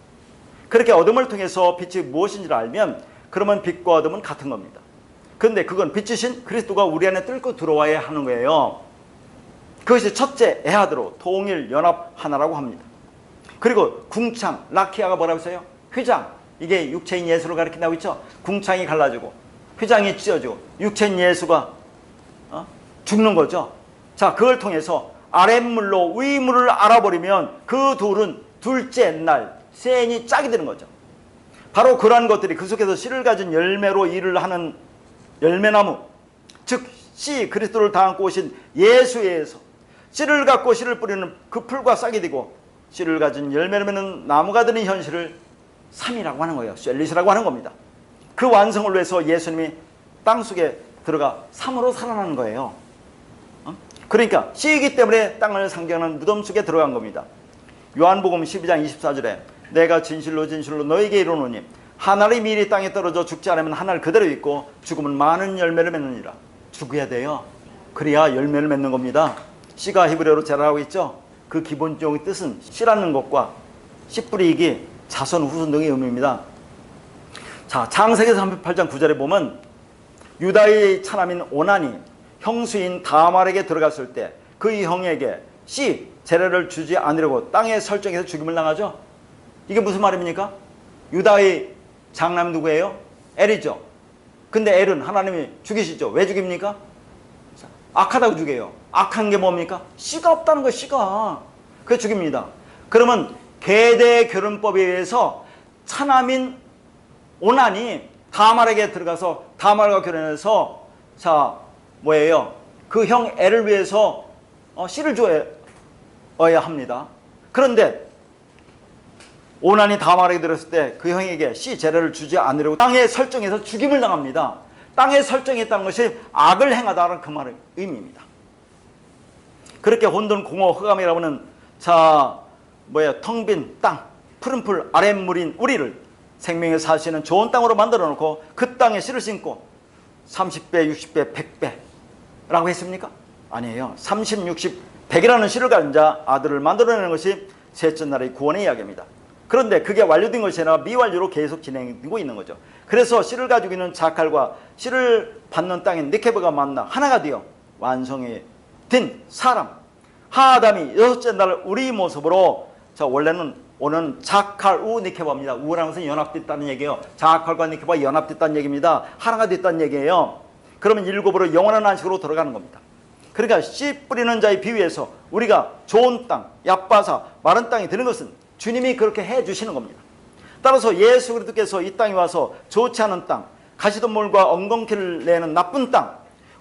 그렇게 어둠을 통해서 빛이 무엇인지를 알면 그러면 빛과 어둠은 같은 겁니다. 그런데 그건 빛이신 그리스도가 우리 안에 뚫고 들어와야 하는 거예요. 그것이 첫째 에하드로 통일 연합 하나라고 합니다. 그리고 궁창 라키아가 뭐라고 했어요? 휘장 이게 육체인 예수를 가리킨다고 했죠. 궁창이 갈라지고 휘장이 찢어지고 육체인 예수가 죽는 거죠. 자, 그걸 통해서 아랫물로 위물을 알아버리면 그 둘은 둘째 날 세인이 짝이 되는 거죠. 바로 그러한 것들이 그 속에서 씨를 가진 열매로 일을 하는 열매나무 즉 씨 그리스도를 다 안고 오신 예수에서 씨를 갖고 씨를 뿌리는 그 풀과 싹이 되고 씨를 가진 열매를 맺는 나무가 되는 현실을 삼이라고 하는 거예요. 셀릿이라고 하는 겁니다. 그 완성을 위해서 예수님이 땅속에 들어가 삼으로 살아나는 거예요. 그러니까 씨이기 때문에 땅을 상징하는 무덤 속에 들어간 겁니다. 요한복음 12장 24절에 내가 진실로 너에게 이르노니 한 알이 미리 땅에 떨어져 죽지 않으면 한 알 그대로 있고 죽으면 많은 열매를 맺느니라. 죽어야 돼요. 그래야 열매를 맺는 겁니다. 씨가 히브리어로 제라라고 있죠. 그 기본적인 뜻은 씨라는 것과 씨 뿌리기 자손 후손 등의 의미입니다. 자, 창세기 38장 9절에 보면 유다의 차남인 오난이 형수인 다말에게 들어갔을 때 그의 형에게 씨 재래를 주지 않으려고 땅에 설정해서 죽임을 당하죠. 이게 무슨 말입니까? 유다의 장남이 누구예요? 엘이죠. 근데 엘은 하나님이 죽이시죠. 왜 죽입니까? 악하다고 죽여요. 악한 게 뭡니까? 씨가 없다는 거예요. 씨가. 그게 죽입니다. 그러면 계대 결혼법에 의해서 차남인 오난이 다말에게 들어가서 다말과 결혼해서 자 뭐예요? 그 형 엘을 위해서 씨를 줘야 합니다. 그런데 오난이 다말에게 들었을 때 그 형에게 씨 재래를 주지 않으려고 땅에 설정해서 죽임을 당합니다. 땅에 설정했다는 것이 악을 행하다는 그 말의 의미입니다. 그렇게 혼돈 공허 흑암이라고 하는 텅 빈 땅 푸른 풀 아랫물인 우리를 생명의 사시는 좋은 땅으로 만들어 놓고 그 땅에 씨를 심고 30배 60배 100배라고 했습니까? 아니에요. 30, 60, 100이라는 씨를 가진 자 아들을 만들어내는 것이 셋째 날의 구원의 이야기입니다. 그런데 그게 완료된 것이 아니라 미완료로 계속 진행되고 있는 거죠. 그래서 씨를 가지고 있는 자칼과 씨를 받는 땅인 니케브가 만나 하나가 되어 완성이 된 사람 하아담이 여섯째 날 우리 모습으로 원래는 오는 자칼 우 니케바입니다. 우라는 것은 연합됐다는 얘기예요. 자칼과 니케바가 연합됐다는 얘기입니다. 하나가 됐다는 얘기예요. 그러면 일곱으로 영원한 안식으로 들어가는 겁니다. 그러니까 씨 뿌리는 자의 비유에서 우리가 좋은 땅, 얕바사 마른 땅이 되는 것은 주님이 그렇게 해주시는 겁니다. 따라서 예수 그리스도께서 이 땅에 와서 좋지 않은 땅, 가시덤불과 엉겅퀴를 내는 나쁜 땅,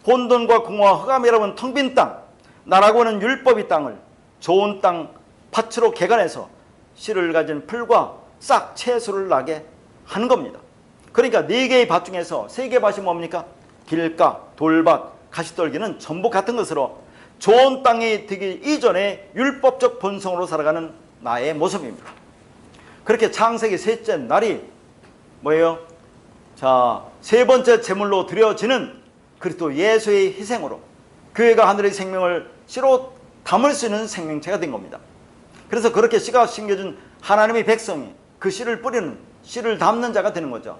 혼돈과 공허와 흑암이라고 하는 텅 빈 땅, 나라고 하는 율법의 땅을 좋은 땅 밭으로 개간해서 씨를 가진 풀과 싹 채소를 나게 하는 겁니다. 그러니까 4개의 밭 중에서 3개의 밭이 뭡니까? 길가, 돌밭, 가시떨기는 전부 같은 것으로 좋은 땅이 되기 이전에 율법적 본성으로 살아가는 나의 모습입니다. 그렇게 창세기 셋째 날이 뭐예요? 자, 세 번째 제물로 드려지는 그리스도 예수의 희생으로 교회가 하늘의 생명을 씨로 담을 수 있는 생명체가 된 겁니다. 그래서 그렇게 씨가 심겨준 하나님의 백성이 그 씨를 뿌리는, 씨를 담는 자가 되는 거죠.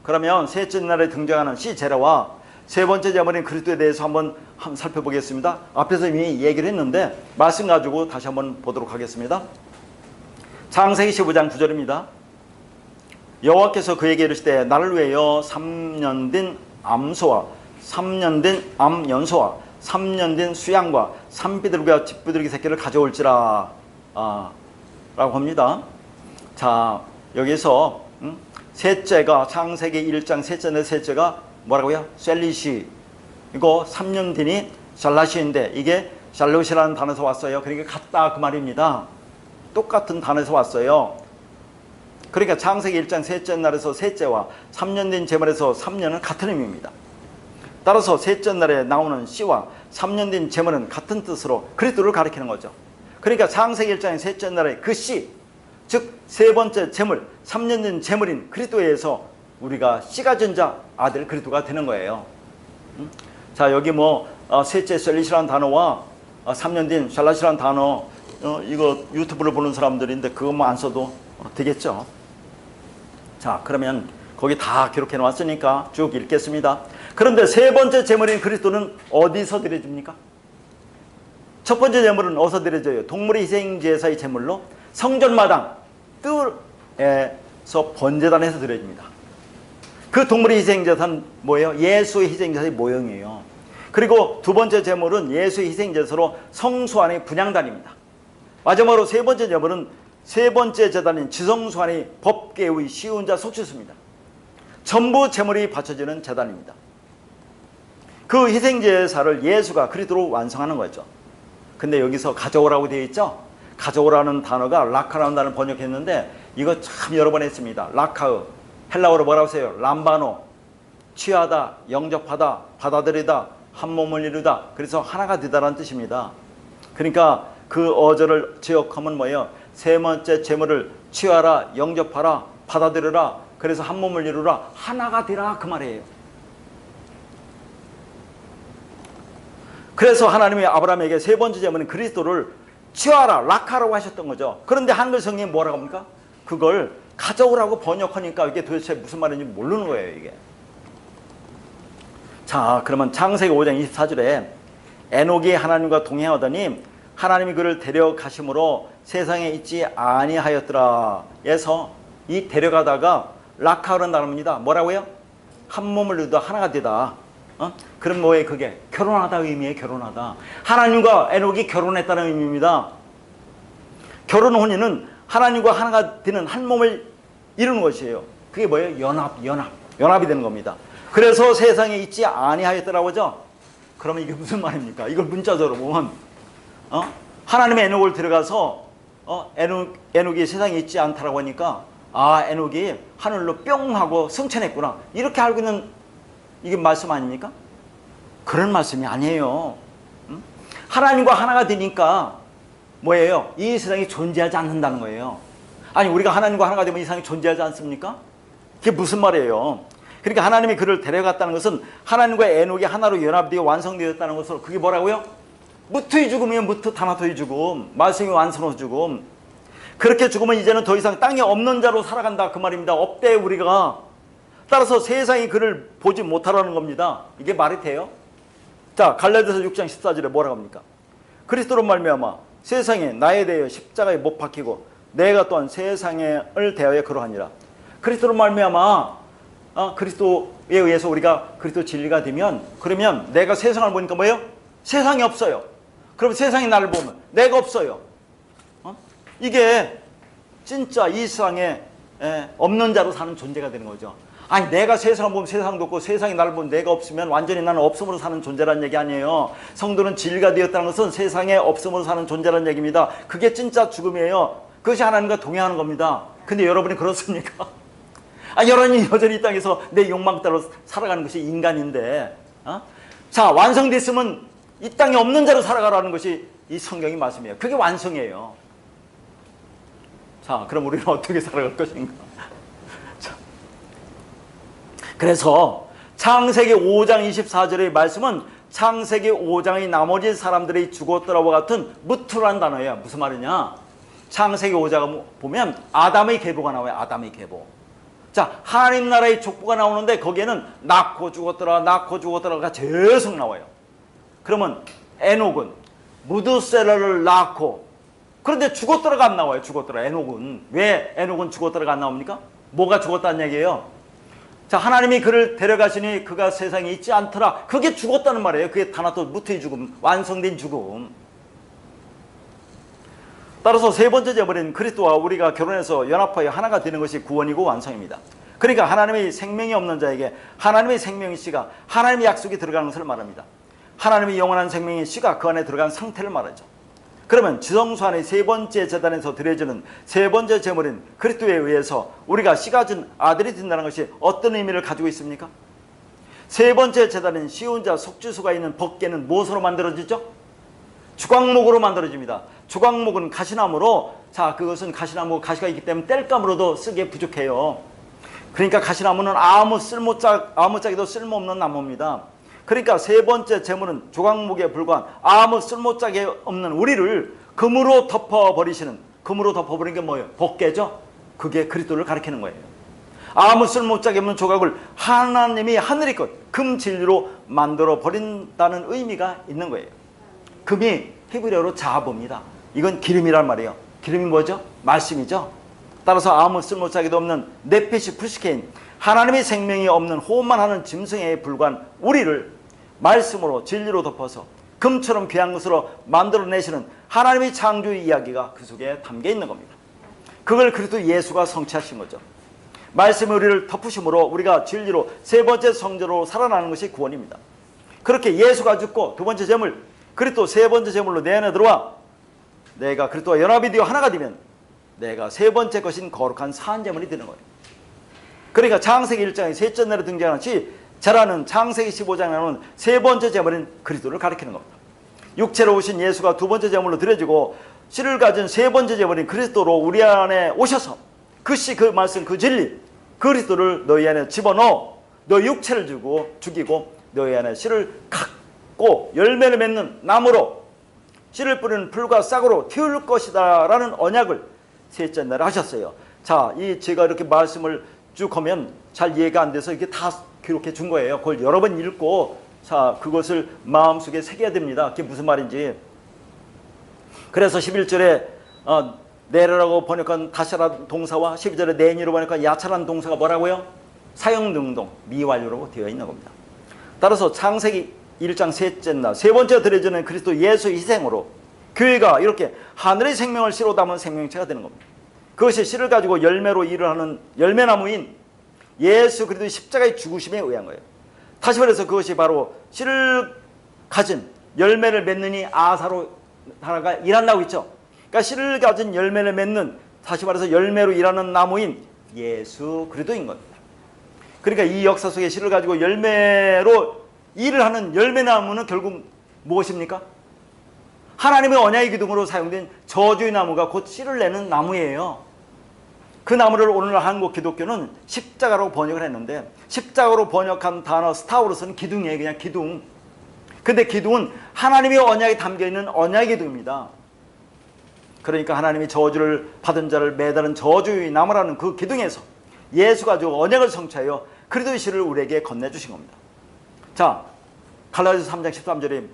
그러면 셋째 날에 등장하는 씨 제사와 세 번째 제물인 그리스도에 대해서 한번 살펴보겠습니다. 앞에서 이미 얘기를 했는데 말씀 가지고 다시 한번 보도록 하겠습니다. 창세기 15장 9절입니다. 여호와께서 그에게 이르시되 나를 위하여 3년 된 암소와 3년 된 암연소와 3년 된 수양과 산비둘기와 집비둘기 새끼를 가져올지라 라고 합니다. 자, 여기서 셋째가 창세기 1장 셋째 날 셋째가 뭐라고요? 셀리시. 이거 3년 뒤니 샬라시인데 이게 샬롯이라는 단어에서 왔어요. 그러니까 같다 그 말입니다. 똑같은 단어에서 왔어요. 그러니까 창세기 1장 셋째 날에서 셋째와 3년 된 제물에서 3년은 같은 의미입니다. 따라서 셋째 날에 나오는 씨와 3년 된 제물은 같은 뜻으로 그리스도를 가리키는 거죠. 그러니까 창세기 1장의 셋째 날에 그 씨, 즉 세 번째 제물, 3년 된 제물인 그리스도에 의해서 우리가 씨가 전 자 아들 그리스도가 되는 거예요. 자, 여기 셋째 셀리시라는 단어와 3년 된 샬라시라는 단어, 이거 유튜브를 보는 사람들인데 그것만 안 써도 되겠죠. 자, 그러면 거기 다 기록해 놓았으니까 쭉 읽겠습니다. 그런데 세 번째 제물인 그리스도는 어디서 드려집니까? 첫 번째 제물은 어디서 드려져요? 동물의 희생제사의 제물로 성전마당 뜰에서 번제단에서 드려집니다. 그 동물의 희생제사는 뭐예요? 예수의 희생제사의 모형이에요. 그리고 두 번째 제물은 예수의 희생제사로 성소 안의 분향단입니다. 마지막으로 세 번째 제물은 세 번째 제단인 지성소 안의 법궤의 시운자 속죄수입니다. 전부 제물이 바쳐지는 제단입니다. 그 희생제사를 예수가 그리스도로 완성하는 거죠. 근데 여기서 가져오라고 되어 있죠? 가져오라는 단어가 라카라는 단어를 번역했는데 이거 참 여러 번 했습니다. 라카으, 헬라어로 뭐라고 써요? 람바노, 취하다, 영접하다, 받아들이다, 한 몸을 이루다. 그래서 하나가 되다라는 뜻입니다. 그러니까 그 어절을 제역하면 뭐예요? 세 번째 제물을 취하라, 영접하라, 받아들여라. 그래서 한 몸을 이루라, 하나가 되라 그 말이에요. 그래서 하나님이 아브라함에게 세 번째 제물인 그리스도를 취하라, 라카라고 하셨던 거죠. 그런데 한글 성경이 뭐라고 합니까? 그걸 가져오라고 번역하니까 이게 도대체 무슨 말인지 모르는 거예요, 이게. 자, 그러면 창세기 5장 24절에 에녹이 하나님과 동행하더니 하나님이 그를 데려가심으로 세상에 있지 아니하였더라. 에서 이 데려가다가 라카라는 단어입니다. 뭐라고요? 한 몸을 이루다 하나가 되다. 그럼 뭐예요? 그게 결혼하다 의미에 결혼하다. 하나님과 에녹이 결혼했다는 의미입니다. 결혼 혼인은 하나님과 하나가 되는 한 몸을 이루는 것이에요. 그게 뭐예요? 연합이 되는 겁니다. 그래서 세상에 있지 아니하였더라고 하죠. 그러면 이게 무슨 말입니까? 이걸 문자적으로 보면 하나님의 에녹을 들어가서 에녹이 세상에 있지 않다라고 하니까 에녹이 하늘로 뿅 하고 승천했구나, 이렇게 알고 있는 이게 말씀 아닙니까? 그런 말씀이 아니에요. 하나님과 하나가 되니까 뭐예요? 이 세상이 존재하지 않는다는 거예요. 아니, 우리가 하나님과 하나가 되면 이 세상이 존재하지 않습니까? 그게 무슨 말이에요? 그러니까 하나님이 그를 데려갔다는 것은 하나님과 에녹이 하나로 연합되어 완성되었다는 것으로, 그게 뭐라고요? 무트의 죽음이면 무트 타나토의 죽음, 말씀이 완성의 죽음. 그렇게 죽으면 이제는 더 이상 땅에 없는 자로 살아간다 그 말입니다. 없대 우리가. 따라서 세상이 그를 보지 못하라는 겁니다. 이게 말이 돼요? 자, 갈라디아서 6장 14절에 뭐라고 합니까? 그리스도로 말미암아 세상에 나에 대하여 십자가에 못 박히고 내가 또한 세상을 대하여 그러하니라. 그리스도로 말미암아 그리스도에 의해서 우리가 그리스도 진리가 되면, 그러면 내가 세상을 보니까 뭐예요? 세상이 없어요. 그럼 세상이 나를 보면 내가 없어요. 이게 진짜 이 세상에 없는 자로 사는 존재가 되는 거죠. 아니 내가 세상을 보면 세상도 없고 세상이 나를 보면 내가 없으면 완전히 나는 없음으로 사는 존재라는 얘기 아니에요. 성도는 진리가 되었다는 것은 세상에 없음으로 사는 존재라는 얘기입니다. 그게 진짜 죽음이에요. 그것이 하나님과 동행하는 겁니다. 근데 여러분이 그렇습니까? 여러분이 여전히 이 땅에서 내 욕망 따라 살아가는 것이 인간인데 자, 완성됐으면 이 땅에 없는 자로 살아가라는 것이 이 성경의 말씀이에요. 그게 완성이에요. 자, 그럼 우리는 어떻게 살아갈 것인가? 자, 그래서 창세기 5장 24절의 말씀은 창세기 5장의 나머지 사람들의 죽었더라와 같은 무트라는 단어예요. 무슨 말이냐? 창세기 5장 보면 아담의 계보가 나와요. 아담의 계보. 자, 하나님 나라의 족보가 나오는데 거기에는 낳고 죽었더라, 낳고 죽었더라가 계속 나와요. 그러면 에녹은 무드셀라를 낳고, 그런데 죽었더라가 안 나와요. 죽었더라. 에녹은. 왜 에녹은 죽었더라가 안 나옵니까? 뭐가 죽었다는 얘기예요? 자, 하나님이 그를 데려가시니 그가 세상에 있지 않더라. 그게 죽었다는 말이에요. 그게 다나토 무트의 죽음, 완성된 죽음. 따라서 세 번째 재물인 그리스도와 우리가 결혼해서 연합하여 하나가 되는 것이 구원이고 완성입니다. 그러니까 하나님의 생명이 없는 자에게 하나님의 생명의 씨가, 하나님의 약속이 들어가는 것을 말합니다. 하나님의 영원한 생명의 씨가 그 안에 들어간 상태를 말하죠. 그러면 지성소 안의 세 번째 제단에서 드려지는 세 번째 제물인 그리스도에 의해서 우리가 씨가 준 아들이 된다는 것이 어떤 의미를 가지고 있습니까? 세 번째 제단인 시온자 속죄수가 있는 법궤는 무엇으로 만들어지죠? 주광목으로 만들어집니다. 주광목은 가시나무로, 자, 그것은 가시나무 가시가 있기 때문에 땔감으로도 쓰기에 부족해요. 그러니까 가시나무는 아무 짝에도 쓸모없는 나무입니다. 그러니까 세 번째 제물은 조각목에 불과한 아무 쓸모짝에 없는 우리를 금으로 덮어버리시는, 금으로 덮어버리는 게 뭐예요? 법궤죠. 그게 그리스도를 가리키는 거예요. 아무 쓸모짝에 없는 조각을 하나님이 하늘의 것, 금 진리로 만들어 버린다는 의미가 있는 거예요. 금이 히브리어로 자합입니다. 이건 기름이란 말이에요. 기름이 뭐죠? 말씀이죠. 따라서 아무 쓸모짝에도 없는 네페시 프시케인, 하나님의 생명이 없는 호흡만 하는 짐승에 불과한 우리를 말씀으로 진리로 덮어서 금처럼 귀한 것으로 만들어내시는 하나님의 창조의 이야기가 그 속에 담겨 있는 겁니다. 그걸 그리스도 예수가 성취하신 거죠. 말씀이 우리를 덮으심으로 우리가 진리로 세 번째 성전으로 살아나는 것이 구원입니다. 그렇게 예수가 죽고 두 번째 제물 그리스도 세 번째 제물로 내 안에 들어와 내가 그리스도와 연합이 되어 하나가 되면 내가 세 번째 것인 거룩한 산제물이 되는 거예요. 그러니까 창세기 1장에 셋째 날에 등장하는 제라는 창세기 15장에 나오는 세 번째 제물인 그리스도를 가리키는 겁니다. 육체로 오신 예수가 두 번째 제물로 드려지고 씨를 가진 세 번째 제물인 그리스도로 우리 안에 오셔서 그 씨, 그 말씀, 그 진리, 그리스도를 너희 안에 집어넣어 너희 육체를 주고 죽이고 너희 안에 씨를 갖고 열매를 맺는 나무로 씨를 뿌리는 풀과 싹으로 틔울 것이다 라는 언약을 셋째 날에 하셨어요. 자, 제가 이렇게 말씀을 쭉 하면 잘 이해가 안 돼서 이게 다 기록해 준 거예요. 그걸 여러 번 읽고 자, 그것을 마음속에 새겨야 됩니다. 그게 무슨 말인지. 그래서 11절에 내라라고 번역한 다시라 동사와 12절에 내니로 번역한 야차란 동사가 뭐라고요? 사형능동, 미완료로 되어 있는 겁니다. 따라서 창세기 1장 셋째 날 세 번째 드려지는 그리스도 예수의 희생으로 교회가 이렇게 하늘의 생명을 씨로 담은 생명체가 되는 겁니다. 그것이 씨를 가지고 열매로 일을 하는 열매나무인 예수 그리스도의 십자가의 죽으심에 의한 거예요. 다시 말해서 그것이 바로 씨를 가진 열매를 맺느니 아사로 하나가 일한다고 있죠. 그러니까 씨를 가진 열매를 맺는, 다시 말해서 열매로 일하는 나무인 예수 그리스도인 겁니다. 그러니까 이 역사 속에 씨를 가지고 열매로 일을 하는 열매나무는 결국 무엇입니까? 하나님의 언약의 기둥으로 사용된 저주의 나무가 곧 씨를 내는 나무예요. 그 나무를 오늘날 한국 기독교는 십자가로 번역을 했는데, 십자가로 번역한 단어 스타우로스는 기둥이에요. 그냥 기둥. 근데 기둥은 하나님의 언약에 담겨있는 언약의 기둥입니다. 그러니까 하나님이 저주를 받은 자를 매다는 저주의 나무라는 그 기둥에서 예수가 주 언약을 성취하여 그리스도의 씨를 우리에게 건네주신 겁니다. 자, 갈라디아서 3장 13절에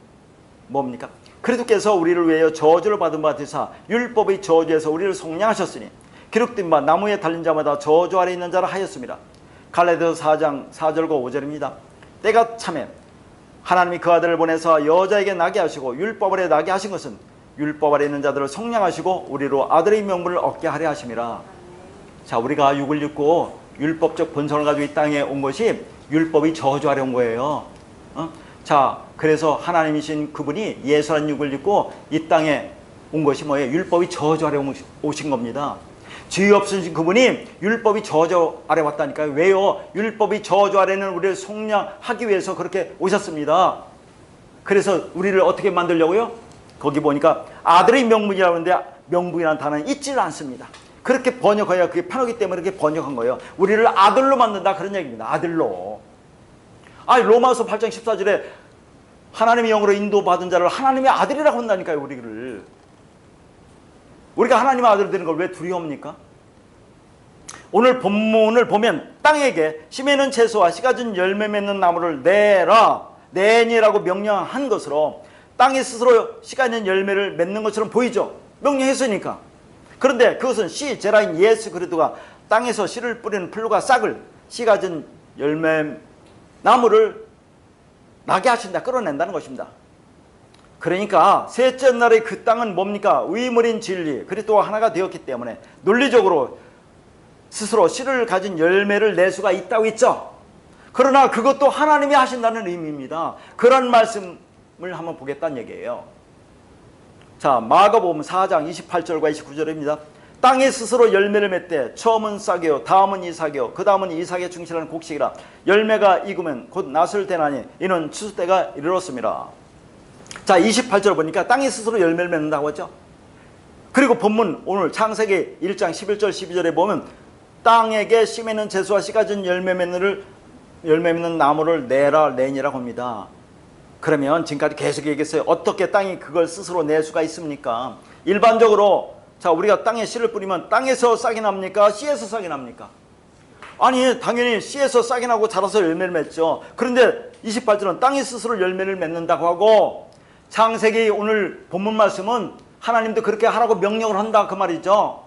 뭡니까? 그리스도께서 우리를 위하여 저주를 받은 바 되사 율법의 저주에서 우리를 속량하셨으니 기록된 바 나무에 달린 자마다 저주 아래 있는 자라 하였습니다. 갈라디아서 4장 4절과 5절입니다. 때가 차면 하나님이 그 아들을 보내서 여자에게 나게 하시고 율법 아래 나게 하신 것은 율법 아래 있는 자들을 속량하시고 우리로 아들의 명분을 얻게 하려 하심이라. 자, 우리가 육을 입고 율법적 본성을 가지고 이 땅에 온 것이 율법이 저주하려 온 거예요. 자, 그래서 하나님이신 그분이 예수라는 육을 입고 이 땅에 온 것이 뭐예요? 율법이 저주하려 오신 겁니다. 죄 없으신 그분이 율법이 저주 아래 왔다니까요. 왜요? 율법이 저주 아래는 우리를 속량하기 위해서 그렇게 오셨습니다. 그래서 우리를 어떻게 만들려고요? 거기 보니까 아들의 명분이라고 하는데 명분이라는 단어는 있지를 않습니다. 그렇게 번역해야 그게 편하기 때문에 그렇게 번역한 거예요. 우리를 아들로 만든다 그런 얘기입니다. 아들로. 아니 로마서 8장 14절에 하나님의 영으로 인도받은 자를 하나님의 아들이라고 한다니까요. 우리가 하나님의 아들 되는 걸 왜 두려워합니까? 오늘 본문을 보면 땅에게 씨 맺는 채소와 씨 가진 열매 맺는 나무를 내라 내니라고 명령한 것으로 땅이 스스로 씨가 있는 열매를 맺는 것처럼 보이죠. 명령했으니까. 그런데 그것은 씨 제라인 예수 그리스도가 땅에서 씨를 뿌리는 풀과 싹을 씨 가진 열매 나무를 나게 하신다, 끌어낸다는 것입니다. 그러니까 셋째 날에 그 땅은 뭡니까? 의물인 진리 그리스도와 하나가 되었기 때문에 논리적으로 스스로 씨를 가진 열매를 낼 수가 있다고 했죠. 그러나 그것도 하나님이 하신다는 의미입니다. 그런 말씀을 한번 보겠다는 얘기예요. 자, 마가복음 4장 28절과 29절입니다. 땅에 스스로 열매를 맺되 처음은 싹이요 다음은 이삭이요 그 다음은 이삭에 충실한 곡식이라 열매가 익으면 곧 낫을 대나니 이는 추수 때가 이르렀습니다. 자, 28절 보니까 땅이 스스로 열매를 맺는다고 했죠. 그리고 본문 오늘 창세기 1장 11절 12절에 보면 땅에게 씨 맺는 채소와 씨 가진 열매 맺는 나무를 내라 내니라고 합니다. 그러면 지금까지 계속 얘기했어요. 어떻게 땅이 그걸 스스로 낼 수가 있습니까? 일반적으로 자, 우리가 땅에 씨를 뿌리면 땅에서 싹이 납니까? 씨에서 싹이 납니까? 아니, 당연히 씨에서 싹이 나고 자라서 열매를 맺죠. 그런데 28절은 땅이 스스로 열매를 맺는다고 하고 창세기 오늘 본문 말씀은 하나님도 그렇게 하라고 명령을 한다 그 말이죠.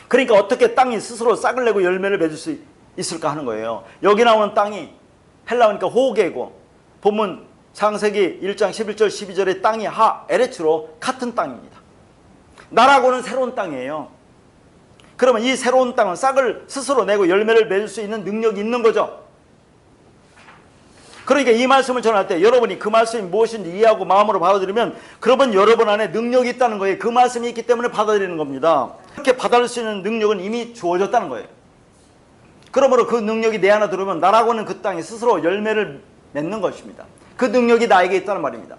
그러니까 어떻게 땅이 스스로 싹을 내고 열매를 맺을 수 있을까 하는 거예요. 여기 나오는 땅이 헬라어니까 호게고 본문 창세기 1장 11절 12절의 땅이 에레츠로 같은 땅입니다. 나라고는 새로운 땅이에요. 그러면 이 새로운 땅은 싹을 스스로 내고 열매를 맺을 수 있는 능력이 있는 거죠. 그러니까 이 말씀을 전할 때 여러분이 그 말씀이 무엇인지 이해하고 마음으로 받아들이면 그러면 여러분 안에 능력이 있다는 거예요. 그 말씀이 있기 때문에 받아들이는 겁니다. 그렇게 받아들일 수 있는 능력은 이미 주어졌다는 거예요. 그러므로 그 능력이 내 안에 들어오면 나라고는 그 땅이 스스로 열매를 맺는 것입니다. 그 능력이 나에게 있다는 말입니다.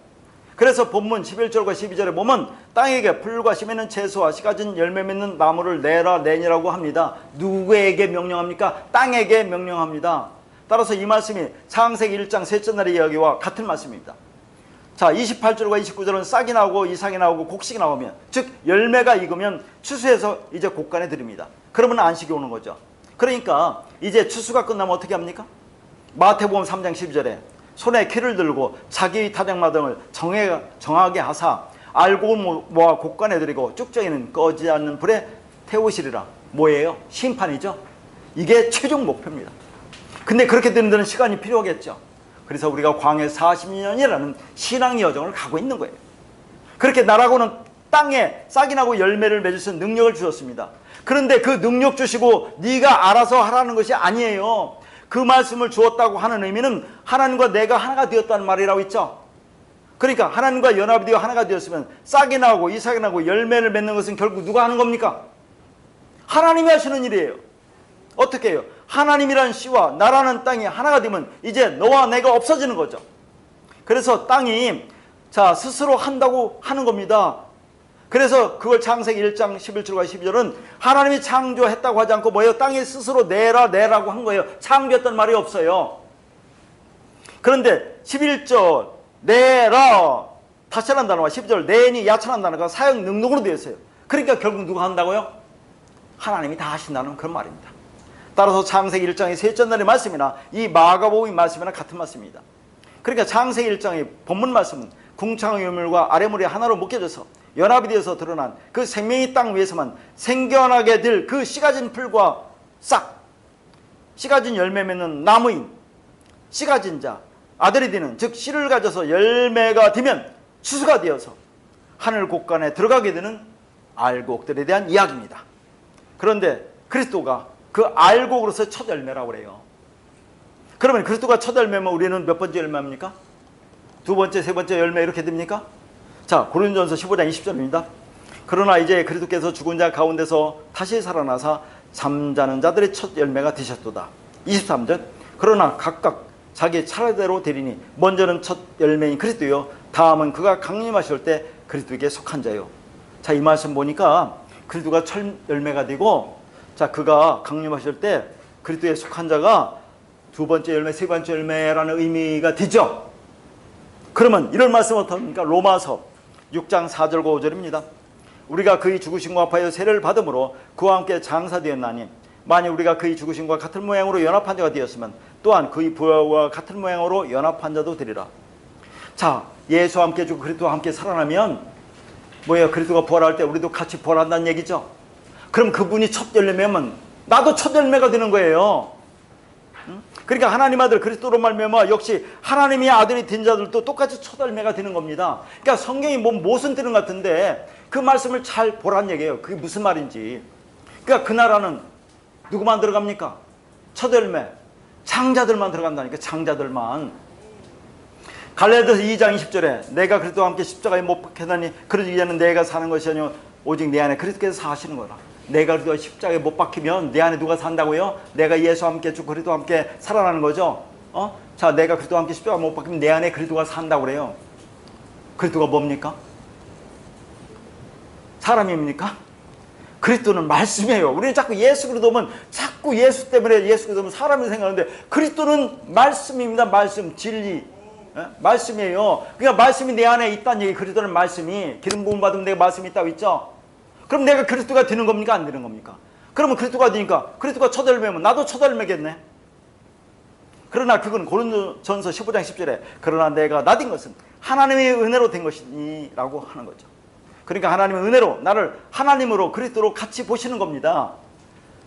그래서 본문 11절과 12절에 보면 땅에게 풀과 씨 맺는 채소와 씨 가진 열매 맺는 나무를 내라 내니라고 합니다. 누구에게 명령합니까? 땅에게 명령합니다. 따라서 이 말씀이 창세기 1장 셋째 날의 이야기와 같은 말씀입니다. 자, 28절과 29절은 싹이 나오고 이삭이 나오고 곡식이 나오면 즉 열매가 익으면 추수해서 이제 곡간에 드립니다. 그러면 안식이 오는 거죠. 그러니까 이제 추수가 끝나면 어떻게 합니까? 마태복음 3장 12절에 손에 키를 들고 자기 타작마당을 정하게 하사 알고 모아 곡간에 들이고 쭉정이는 꺼지지 않는 불에 태우시리라. 뭐예요? 심판이죠. 이게 최종 목표입니다. 근데 그렇게 되는 데는 시간이 필요하겠죠. 그래서 우리가 광해 40년이라는 신앙 여정을 가고 있는 거예요. 그렇게 나라고는 땅에 싹이 나고 열매를 맺을 수 있는 능력을 주셨습니다. 그런데 그 능력 주시고 네가 알아서 하라는 것이 아니에요. 그 말씀을 주었다고 하는 의미는 하나님과 내가 하나가 되었다는 말이라고 했죠. 그러니까 하나님과 연합이 되어 하나가 되었으면 싹이 나고 이삭이 나고 열매를 맺는 것은 결국 누가 하는 겁니까? 하나님이 하시는 일이에요. 어떻게 해요? 하나님이란 씨와 나라는 땅이 하나가 되면 이제 너와 내가 없어지는 거죠. 그래서 땅이 자 스스로 한다고 하는 겁니다. 그래서 그걸 창세기 1장 11절과 12절은 하나님이 창조했다고 하지 않고 뭐예요? 땅이 스스로 내라고 한 거예요. 창조했던 말이 없어요. 그런데 11절 내라 다시라는 단어와 12절 내니 야차라는 단어가 사용 능동으로 되어 있어요. 그러니까 결국 누가 한다고요? 하나님이 다 하신다는 그런 말입니다. 따라서 창세기 1장의 셋째 날의 말씀이나 이 마가복음의 말씀이나 같은 말씀입니다. 그러니까 창세기 1장의 본문 말씀은 궁창의 유물과 아래물이 하나로 묶여져서 연합이 되어서 드러난 그 생명의 땅 위에서만 생겨나게 될 그 씨 가진 풀과 싹, 씨 가진 열매 맺는 나무인, 씨 가진 자, 아들이 되는, 즉 씨를 가져서 열매가 되면 추수가 되어서 하늘 곳간에 들어가게 되는 알곡들에 대한 이야기입니다. 그런데 그리스도가 그 알곡으로서 첫 열매라고 그래요. 그러면 그리스도가 첫 열매면 우리는 몇 번째 열매입니까? 두 번째, 세 번째 열매 이렇게 됩니까? 자, 고린도전서 15장 20절입니다. 그러나 이제 그리스도께서 죽은 자 가운데서 다시 살아나사 잠자는 자들의 첫 열매가 되셨도다. 23절. 그러나 각각 자기 차례대로 되리니 먼저는 첫 열매인 그리스도요, 다음은 그가 강림하실 때 그리스도에게 속한 자요. 자, 이 말씀 보니까 그리스도가 첫 열매가 되고, 자, 그가 강림하실 때 그리스도에 속한 자가 두 번째 열매, 세 번째 열매라는 의미가 되죠. 그러면 이런 말씀은 어떻습니까? 로마서 6장 4절과 5절입니다. 우리가 그의 죽으심과 합하여 세례를 받음으로 그와 함께 장사되었나니 만일 우리가 그의 죽으심과 같은 모양으로 연합한 자가 되었으면 또한 그의 부활과 같은 모양으로 연합한 자도 되리라. 자, 예수와 함께 죽고 그리스도와 함께 살아나면 뭐예요? 그리스도가 부활할 때 우리도 같이 부활한다는 얘기죠. 그럼 그분이 첫 열매면 나도 첫 열매가 되는 거예요. 그러니까 하나님 아들 그리스도로 말미암아 역시 하나님의 아들이 된 자들도 똑같이 첫 열매가 되는 겁니다. 그러니까 성경이 못은 뜨는 것 같은데 그 말씀을 잘 보란 얘기예요. 그게 무슨 말인지. 그러니까 그 나라는 누구만 들어갑니까? 첫 열매, 장자들만 들어간다니까. 장자들만. 갈라디아서 2장 20절에 내가 그리스도와 함께 십자가에 못 박혔나니 그러지 이제는 내가 사는 것이 아니요 오직 내 안에 그리스도께서 사시는 거라. 내가 그리스도와 십자가에 못 박히면 내 안에 누가 산다고요? 내가 예수와 함께 죽고 그리스도와 함께 살아나는 거죠. 자, 내가 그리스도와 함께 십자가에 못 박히면 내 안에 그리스도가 산다고 그래요. 그리스도가 뭡니까? 사람입니까? 그리스도는 말씀이에요. 우리는 자꾸 예수 그리스도면 자꾸 예수 때문에 예수 그리스도면 사람을 생각하는데 그리스도는 말씀입니다. 말씀, 진리. 말씀이에요. 그러니까 말씀이 내 안에 있다는 얘기. 그리스도는 말씀이 기름 부음 받으면 내가 말씀이 있다고 있죠. 그럼 내가 그리스도가 되는 겁니까? 안 되는 겁니까? 그러면 그리스도가 되니까 그리스도가 첫 열매면 나도 첫 열매겠네. 그러나 그건 고린도전서 15장 10절에 그러나 내가 나된 것은 하나님의 은혜로 된 것이니 라고 하는 거죠. 그러니까 하나님의 은혜로 나를 하나님으로 그리스도로 같이 보시는 겁니다.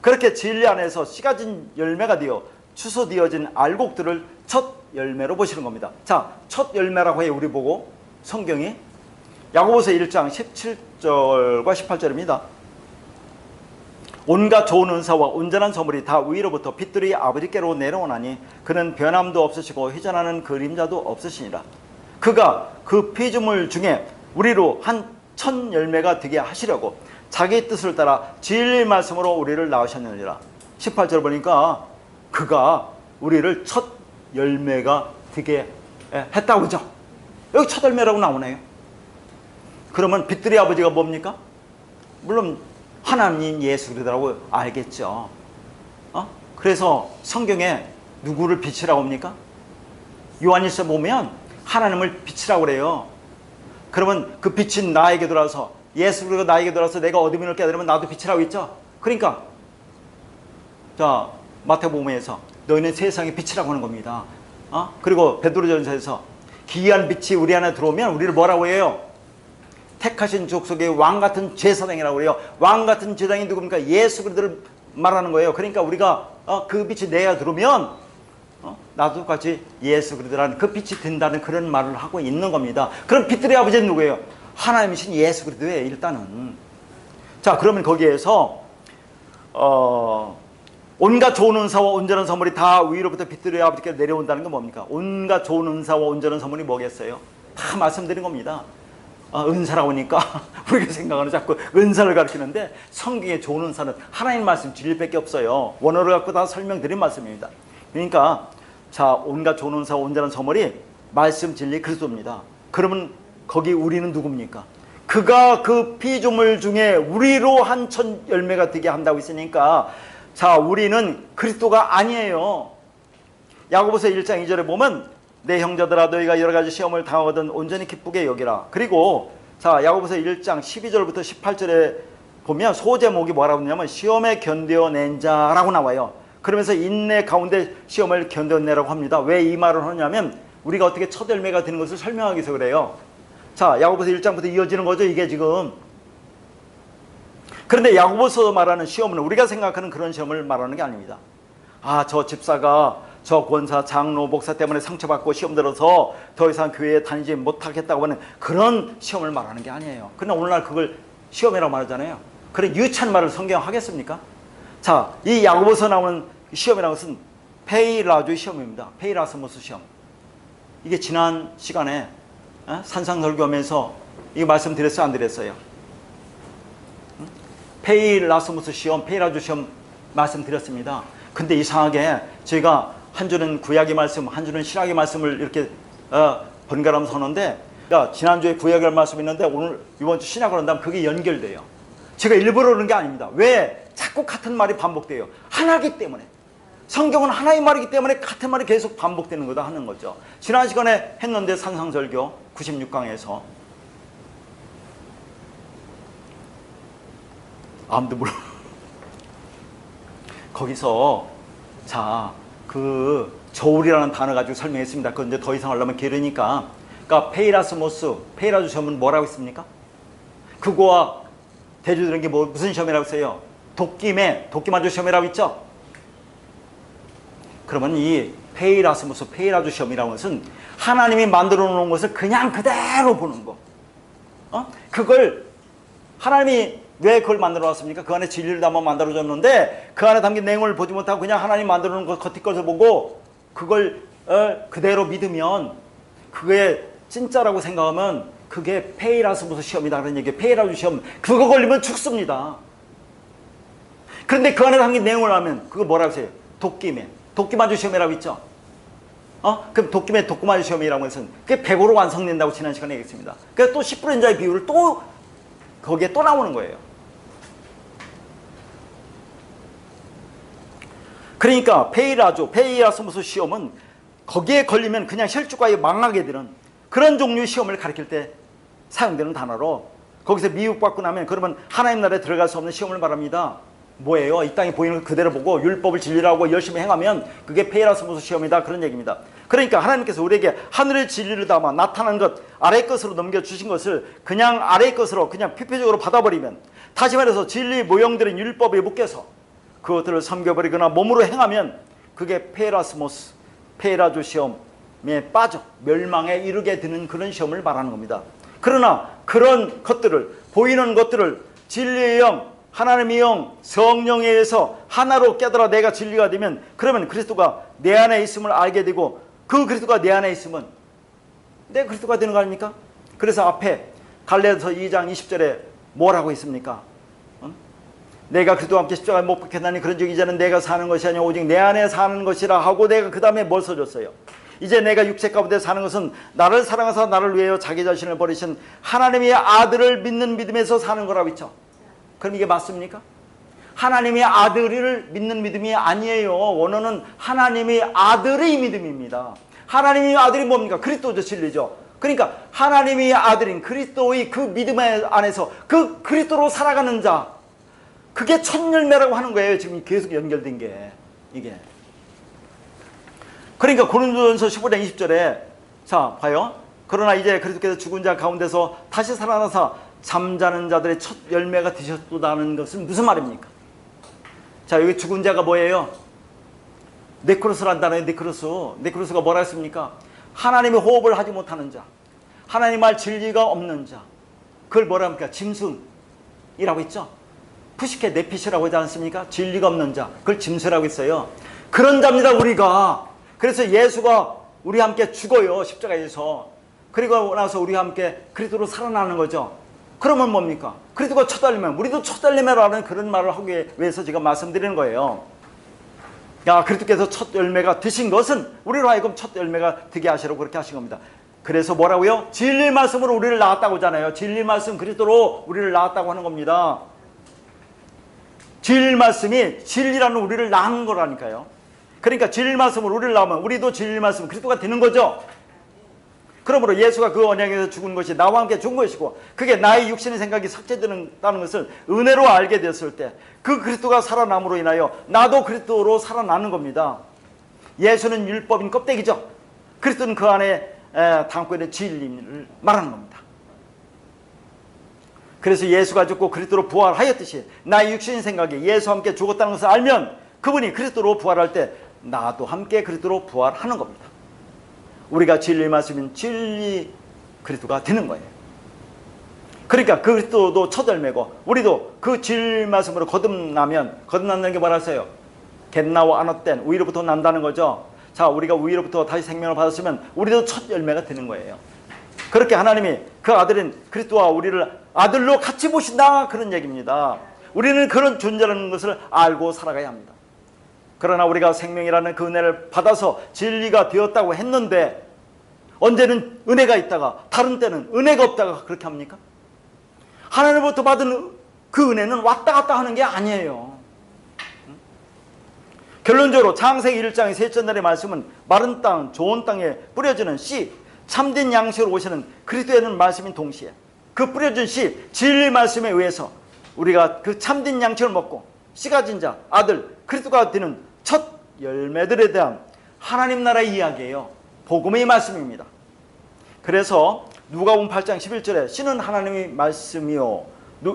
그렇게 진리 안에서 씨가진 열매가 되어 추수되어진 알곡들을 첫 열매로 보시는 겁니다. 자, 첫 열매라고 해요. 우리 보고 성경이 야고보서 1장 17절과 18절입니다. 온갖 좋은 은사와 온전한 선물이 다 위로부터 빛들이 아버지께로 내려오나니 그는 변함도 없으시고 회전하는 그림자도 없으시니라. 그가 그 피조물 중에 우리로 한 첫 열매가 되게 하시려고 자기 뜻을 따라 진리 말씀으로 우리를 낳으셨느니라. 18절 보니까 그가 우리를 첫 열매가 되게 했다고 그죠? 여기 첫 열매라고 나오네요. 그러면 빛들의 아버지가 뭡니까? 물론 하나님 예수 그리스도라고 알겠죠. 그래서 성경에 누구를 빛이라고 합니까? 요한일서 보면 하나님을 빛이라고 그래요. 그러면 그 빛인 나에게 돌아서 예수 그리스도가 나에게 돌아서 내가 어둠을 깨달으면 나도 빛이라고 있죠. 그러니까 자, 마태복음에서 너희는 세상의 빛이라고 하는 겁니다. 그리고 베드로전서에서 기이한 빛이 우리 안에 들어오면 우리를 뭐라고 해요? 택하신 족속의 왕같은 제사장이라고 그래요. 왕같은 제사장이 누굽니까? 예수 그리스도를 말하는 거예요. 그러니까 우리가 그 빛이 내 안에 들어오면 나도 같이 예수 그리스도라는 그 빛이 된다는 그런 말을 하고 있는 겁니다. 그럼 빛들의 아버지는 누구예요? 하나님이신 예수 그리스도예요. 일단은. 자, 그러면 거기에서 온갖 좋은 은사와 온전한 선물이 다 위로부터 빛들의 아버지께 내려온다는 건 뭡니까? 온갖 좋은 은사와 온전한 선물이 뭐겠어요? 다 말씀드린 겁니다. 은사라고 하니까 우리가 생각하는 자꾸 은사를 가르치는데 성경의 좋은 은사는 하나님 말씀 진리밖에 없어요. 원어를 갖고 다 설명드린 말씀입니다. 그러니까 자, 온갖 좋은 은사와 온전한 선물이 말씀, 진리, 그리스도입니다. 그러면 거기 우리는 누굽니까? 그가 그 피조물 중에 우리로 한 첫 열매가 되게 한다고 있으니까 자, 우리는 그리스도가 아니에요. 야고보서 1장 2절에 보면 내 형제들아 너희가 여러 가지 시험을 당하거든 온전히 기쁘게 여기라. 그리고 자, 야고보서 1장 12절부터 18절에 보면 소제목이 뭐라고 하냐면 시험에 견뎌낸 자라고 나와요. 그러면서 인내 가운데 시험을 견뎌내라고 합니다. 왜 이 말을 하냐면 우리가 어떻게 첫 열매가 되는 것을 설명하기 위해서 그래요. 자, 야고보서 1장부터 이어지는 거죠, 이게 지금. 그런데 야고보서 말하는 시험은 우리가 생각하는 그런 시험을 말하는 게 아닙니다. 저 집사가 저 권사, 장로, 목사 때문에 상처받고 시험 들어서 더 이상 교회에 다니지 못하겠다고 하는 그런 시험을 말하는 게 아니에요. 그러나 오늘날 그걸 시험이라고 말하잖아요. 그런 유치한 말을 성경 하겠습니까? 자, 이 야고보서 나오는 시험이라는 것은 페이라주 시험입니다. 페이라스모스 시험. 이게 지난 시간에 산상설교하면서 이거 말씀드렸어요, 안 드렸어요? 페이라스모스 시험, 페이라주 시험 말씀드렸습니다. 근데 이상하게 저희가 한 주는 구약의 말씀, 한 주는 신약의 말씀을 이렇게 번갈아가면서 하는데, 그러니까 지난주에 구약의 말씀이 있는데 오늘 이번 주 신약으로 한다면 그게 연결돼요. 제가 일부러 그런 게 아닙니다. 왜? 자꾸 같은 말이 반복돼요. 하나이기 때문에. 성경은 하나의 말이기 때문에 같은 말이 계속 반복되는 거다 하는 거죠. 지난 시간에 했는데 산상설교 96강에서 아무도 몰라. 거기서 자, 그 저울이라는 단어 가지고 설명했습니다. 그건 이제 더 이상 하려면 길으니까. 그러니까 페이라스모스, 페이라주 시험은 뭐라고 했습니까? 그거와 대조되는 게 무슨 시험이라고 했어요? 도끼마주 시험이라고 했죠? 그러면 이 페이라스모스, 페이라주 시험이라는 것은 하나님이 만들어 놓은 것을 그냥 그대로 보는 거. 그걸 하나님이 왜 그걸 만들어 놨습니까? 그 안에 진리를 담아 만들어졌는데 그 안에 담긴 내용을 보지 못하고 그냥 하나님 만들어 놓은 것 겉에 것을 보고 그걸 그대로 믿으면, 그게 진짜라고 생각하면 그게 페이라스모스 시험이다 그런 얘기예요. 페이라주 시험. 그거 걸리면 죽습니다. 그런데 그 안에 담긴 내용을 하면 그거 뭐라고 해요? 도끼마주 시험이라고 있죠? 그럼 도끼마주 시험이라고 해서 그게 100으로 완성된다고 지난 시간에 얘기했습니다. 그래서 또 10분의 자의 비율을 또 거기에 또 나오는 거예요. 그러니까 페이라스모스 시험은 거기에 걸리면 그냥 혈주가에 망하게 되는 그런 종류의 시험을 가리킬 때 사용되는 단어로, 거기서 미혹받고 나면 그러면 하나님 나라에 들어갈 수 없는 시험을 말합니다. 뭐예요? 이 땅에 보이는 걸 그대로 보고 율법을 진리라고 열심히 행하면 그게 페이라스모스 시험이다 그런 얘기입니다. 그러니까 하나님께서 우리에게 하늘의 진리를 담아 나타난 것, 아래 것으로 넘겨주신 것을 그냥 아래 것으로 그냥 피표적으로 받아버리면, 다시 말해서 진리의 모형들은 율법에 묶여서 그것들을 섬겨버리거나 몸으로 행하면 그게 페이라스모스, 페이라주 시험에 빠져 멸망에 이르게 되는 그런 시험을 말하는 겁니다. 그러나 그런 것들을, 보이는 것들을 진리의 영, 하나님의 영, 성령에 의해서 하나로 깨달아 내가 진리가 되면, 그러면 그리스도가 내 안에 있음을 알게 되고, 그 그리스도가 내 안에 있으면 내 그리스도가 되는 거 아닙니까? 그래서 앞에 갈라디아서 2장 20절에 뭐라고 했습니까? 내가 그리스도와 함께 십자가에 못 박혔나니 그런즉 이제는 내가 사는 것이 아니라 오직 내 안에 사는 것이라 하고, 내가 그 다음에 뭘 써줬어요? 이제 내가 육체 가운데 사는 것은 나를 사랑하사 나를 위하여 자기 자신을 버리신 하나님의 아들을 믿는 믿음에서 사는 거라고 했죠. 그럼 이게 맞습니까? 하나님의 아들을 믿는 믿음이 아니에요. 원어는 하나님의 아들의 믿음입니다. 하나님의 아들이 뭡니까? 그리스도죠, 진리죠. 그러니까 하나님의 아들인 그리스도의 그 믿음 안에서 그 그리스도로 살아가는 자, 그게 첫 열매라고 하는 거예요. 지금 계속 연결된 게 이게. 그러니까 고린도전서 15장 20절에 자 봐요. 그러나 이제 그리스도께서 죽은 자 가운데서 다시 살아나사 잠자는 자들의 첫 열매가 되셨다는 것은 무슨 말입니까? 자, 여기 죽은 자가 뭐예요? 네크로스란다는 네크로스가 뭐라 했습니까? 하나님의 호흡을 하지 못하는 자, 하나님 말 진리가 없는 자, 그걸 뭐라 합니까? 짐승이라고 했죠. 푸시케 네피시라고 하지 않습니까? 진리가 없는 자, 그걸 짐승이라고 했어요. 그런 자입니다, 우리가. 그래서 예수가 우리와 함께 죽어요, 십자가에서. 그리고 나서 우리와 함께 그리스도로 살아나는 거죠. 그러면 뭡니까? 그리스도가 첫 열매, 우리도 첫 열매라는 그런 말을 하기 위해서 제가 말씀드리는 거예요. 야, 그리스도께서 첫 열매가 되신 것은 우리로 하여금 첫 열매가 되게 하시라고 그렇게 하신 겁니다. 그래서 뭐라고요? 진리 말씀으로 우리를 낳았다고 하잖아요. 진리 말씀 그리스도로 우리를 낳았다고 하는 겁니다. 진리 말씀이 진리라는 우리를 낳은 거라니까요. 그러니까 진리 말씀으로 우리를 낳으면 우리도 진리 말씀 그리스도가 되는 거죠. 그러므로 예수가 그 언약에서 죽은 것이 나와 함께 죽은 것이고, 그게 나의 육신의 생각이 삭제된다는 것을 은혜로 알게 되었을 때 그 그리스도가 살아남으로 인하여 나도 그리스도로 살아나는 겁니다. 예수는 율법인 껍데기죠. 그리스도는 그 안에 담고 있는 진리를 말하는 겁니다. 그래서 예수가 죽고 그리스도로 부활하였듯이 나의 육신의 생각이 예수와 함께 죽었다는 것을 알면 그분이 그리스도로 부활할 때 나도 함께 그리스도로 부활하는 겁니다. 우리가 진리 말씀인 진리 그리스도가 되는 거예요. 그러니까 그리스도도 첫 열매고 우리도 그 진리 말씀으로 거듭난다는 게 뭐라서요? 겟나와 아노된 위로부터 난다는 거죠. 자, 우리가 위로부터 다시 생명을 받았으면 우리도 첫 열매가 되는 거예요. 그렇게 하나님이 그 아들인 그리스도와 우리를 아들로 같이 보신다, 그런 얘기입니다. 우리는 그런 존재라는 것을 알고 살아가야 합니다. 그러나 우리가 생명이라는 그 은혜를 받아서 진리가 되었다고 했는데 언제는 은혜가 있다가 다른 때는 은혜가 없다가 그렇게 합니까? 하나님으로부터 받은 그 은혜는 왔다 갔다 하는 게 아니에요. 결론적으로 창세기 1장의 셋째 날의 말씀은 마른 땅, 좋은 땅에 뿌려지는 씨, 참된 양식으로 오시는 그리스도에는 말씀인 동시에 그 뿌려진 씨, 진리 말씀에 의해서 우리가 그 참된 양식을 먹고 씨가 진 자, 아들, 그리스도가 되는 첫 열매들에 대한 하나님 나라의 이야기예요. 복음의 말씀입니다. 그래서 누가복음 8장 11절에 씨는 하나님의 말씀이요,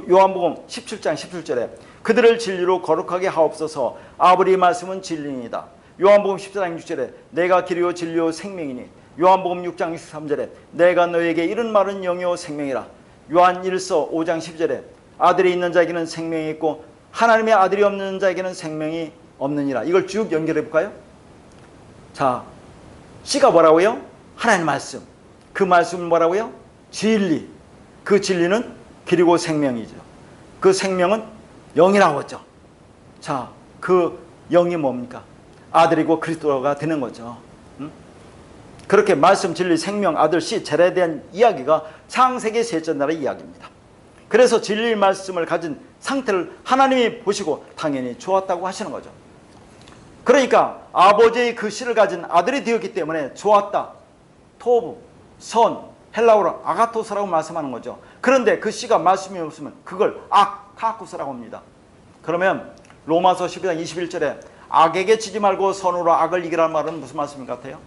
요한복음 17장 17절에 그들을 진리로 거룩하게 하옵소서, 아버지의 말씀은 진리이다. 요한복음 14장 6절에 내가 길이요 진리요 생명이니, 요한복음 6장 63절에 내가 너에게 이른 말은 영이요 생명이라. 요한 1서 5장 12절에 아들이 있는 자에게는 생명이 있고 하나님의 아들이 없는 자에게는 생명이 없느니라. 이걸 쭉 연결해 볼까요? 자, 씨가 뭐라고요? 하나님의 말씀. 그 말씀은 뭐라고요? 진리. 그 진리는 길이고 생명이죠. 그 생명은 영이라고 했죠. 자, 그 영이 뭡니까? 아들이고 그리스도가 되는 거죠. 그렇게 말씀, 진리, 생명, 아들, 씨, 재래에 대한 이야기가 창세기 셋째 날의 이야기입니다. 그래서 진리 말씀을 가진 상태를 하나님이 보시고 당연히 좋았다고 하시는 거죠. 그러니까 아버지의 그 씨를 가진 아들이 되었기 때문에 좋았다. 토부, 선, 헬라어로 아가토스라고 말씀하는 거죠. 그런데 그 씨가 말씀이 없으면 그걸 카쿠스라고 합니다. 그러면 로마서 12장 21절에 악에게 지지 말고 선으로 악을 이기라는 말은 무슨 말씀 같아요?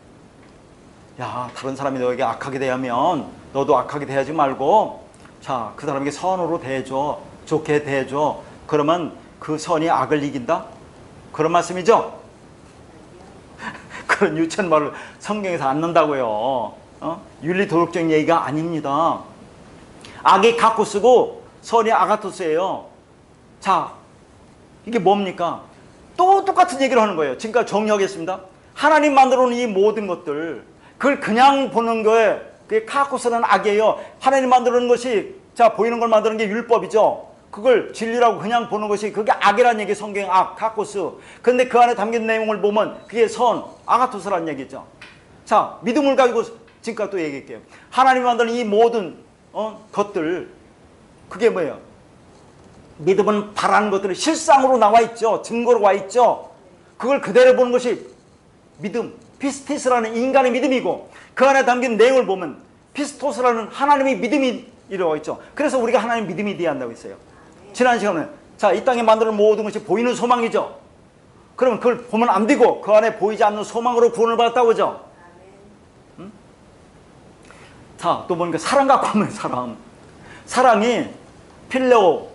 야, 다른 사람이 너에게 악하게 대하면 너도 악하게 대하지 말고, 자, 그 사람에게 선으로 대해줘, 좋게 대해줘. 그러면 그 선이 악을 이긴다? 그런 말씀이죠? 그런 유치한 말을 성경에서 안 넣는다고요. 윤리 도덕적인 얘기가 아닙니다. 악이 카쿠스고 선이 아가토스예요. 자, 이게 뭡니까? 또 똑같은 얘기를 하는 거예요. 지금까지 정리하겠습니다. 하나님 만들어 놓은 이 모든 것들, 그걸 그냥 보는 거에 그게 카쿠스는 악이에요. 하나님 만들어 놓은 것이, 자, 보이는 걸 만드는 게 율법이죠. 그걸 진리라고 그냥 보는 것이 그게 악이라는 얘기, 성경 악, 카쿠스. 근데 그 안에 담긴 내용을 보면 그게 선, 아가토스라는 얘기죠. 자, 믿음을 가지고 지금까지 또 얘기할게요. 하나님 만드는 이 모든 것들, 그게 뭐예요? 믿음은 바라는 것들이 실상으로 나와 있죠. 증거로 와 있죠. 그걸 그대로 보는 것이 믿음, 피스티스라는 인간의 믿음이고, 그 안에 담긴 내용을 보면 피스토스라는 하나님의 믿음이 이루어져 있죠. 그래서 우리가 하나님 믿음이 돼야 한다고 했어요. 지난 시간에, 자, 이 땅에 만드는 모든 것이 보이는 소망이죠. 그러면 그걸 보면 안 되고 그 안에 보이지 않는 소망으로 구원을 받았다고 하죠. 자, 또 보니까 사랑 갖고 하면 사랑. 사랑이 필레오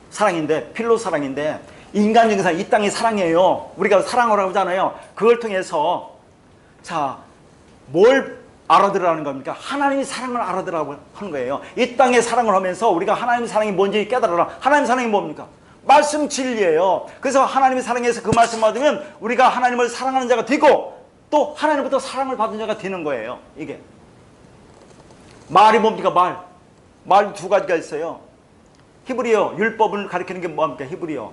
사랑인데, 필로 사랑인데, 인간적인 사랑, 이 땅이 사랑이에요. 우리가 사랑을 하잖아요. 그걸 통해서, 자, 뭘 알아들으라는 겁니까? 하나님이 사랑을 알아들으라고 하는 거예요. 이 땅에 사랑을 하면서 우리가 하나님의 사랑이 뭔지 깨달아라. 하나님의 사랑이 뭡니까? 말씀 진리예요. 그래서 하나님의 사랑에서 그 말씀을 받으면 우리가 하나님을 사랑하는 자가 되고, 또 하나님부터 사랑을 받은 자가 되는 거예요. 이게 말이 뭡니까? 말 두 가지가 있어요. 히브리어, 율법을 가리키는 게 뭡니까? 히브리어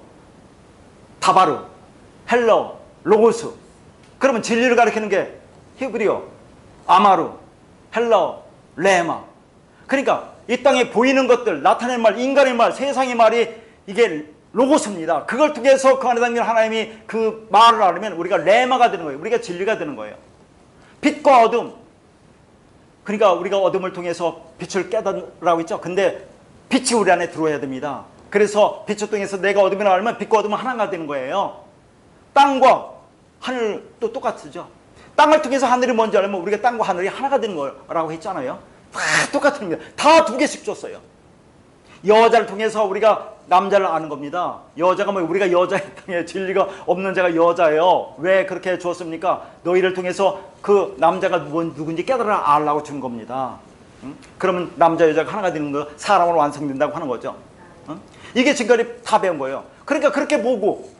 다바르, 헬러, 로고스. 그러면 진리를 가리키는 게 히브리어 아마루, 헬러, 레마. 그러니까 이 땅에 보이는 것들, 나타낸 말, 인간의 말, 세상의 말이 이게 로고스입니다. 그걸 통해서 그 안에 담긴 하나님이 그 말을 알으면 우리가 레마가 되는 거예요. 우리가 진리가 되는 거예요. 빛과 어둠. 그러니까 우리가 어둠을 통해서 빛을 깨달으라고 했죠. 근데 빛이 우리 안에 들어와야 됩니다. 그래서 빛을 통해서 내가 어둠을 알면 빛과 어둠은 하나가 되는 거예요. 땅과 하늘도 똑같죠. 땅을 통해서 하늘이 뭔지 알면 우리가 땅과 하늘이 하나가 되는 거라고 했잖아요. 다 똑같은 겁니다. 다 두 개씩 줬어요. 여자를 통해서 우리가 남자를 아는 겁니다. 여자가 뭐 우리가 여자의 땅에 진리가 없는 자가 여자예요. 왜 그렇게 주었습니까? 너희를 통해서 그 남자가 누군지 깨달아 알라고 준 겁니다. 그러면 남자 여자가 하나가 되는 거 사람으로 완성된다고 하는 거죠. 이게 지금까지 다 배운 거예요. 그러니까 그렇게 보고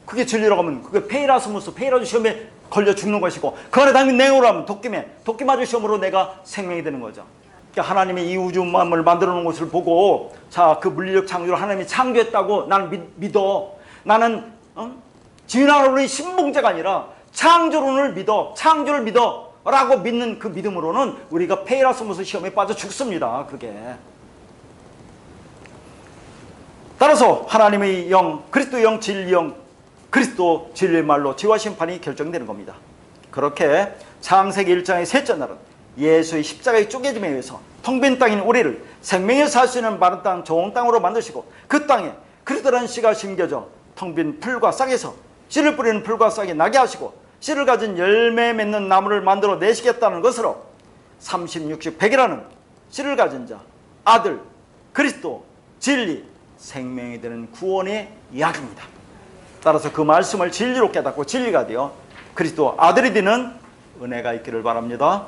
그게 진리라고 하면 그게 페이라스무스 페이라스 시험에 걸려 죽는 것이고 그 안에 당연히 냉으로 하면 도끼 맞을 시험으로 내가 생명이 되는 거죠. 그러니까 하나님이 이 우주 만물을 만들어 놓은 것을 보고 자, 그 물리적 창조를 하나님이 창조했다고 나는 믿어. 나는 진화론의 신봉자가 아니라 창조론을 믿어. 창조를 믿어 라고 믿는 그 믿음으로는 우리가 페이라스무스 시험에 빠져 죽습니다. 그게 따라서 하나님의 영, 그리스도의 영, 진리 영, 그리스도 진리의 말로 지와 심판이 결정되는 겁니다. 그렇게 창세기 1장의 셋째 날은 예수의 십자가의 쪼개짐에 의해서 텅 빈 땅인 우리를 생명의 살 수 있는 마른 땅, 좋은 땅으로 만드시고 그 땅에 그리스도라는 씨가 심겨져 텅 빈 풀과 싹에서 씨를 뿌리는 풀과 싹이 나게 하시고 씨를 가진 열매 맺는 나무를 만들어 내시겠다는 것으로 30, 60, 100이라는 씨를 가진 자, 아들, 그리스도, 진리, 생명이 되는 구원의 이야기입니다. 따라서 그 말씀을 진리로 깨닫고 진리가 되어 그리스도 아들이 되는 은혜가 있기를 바랍니다.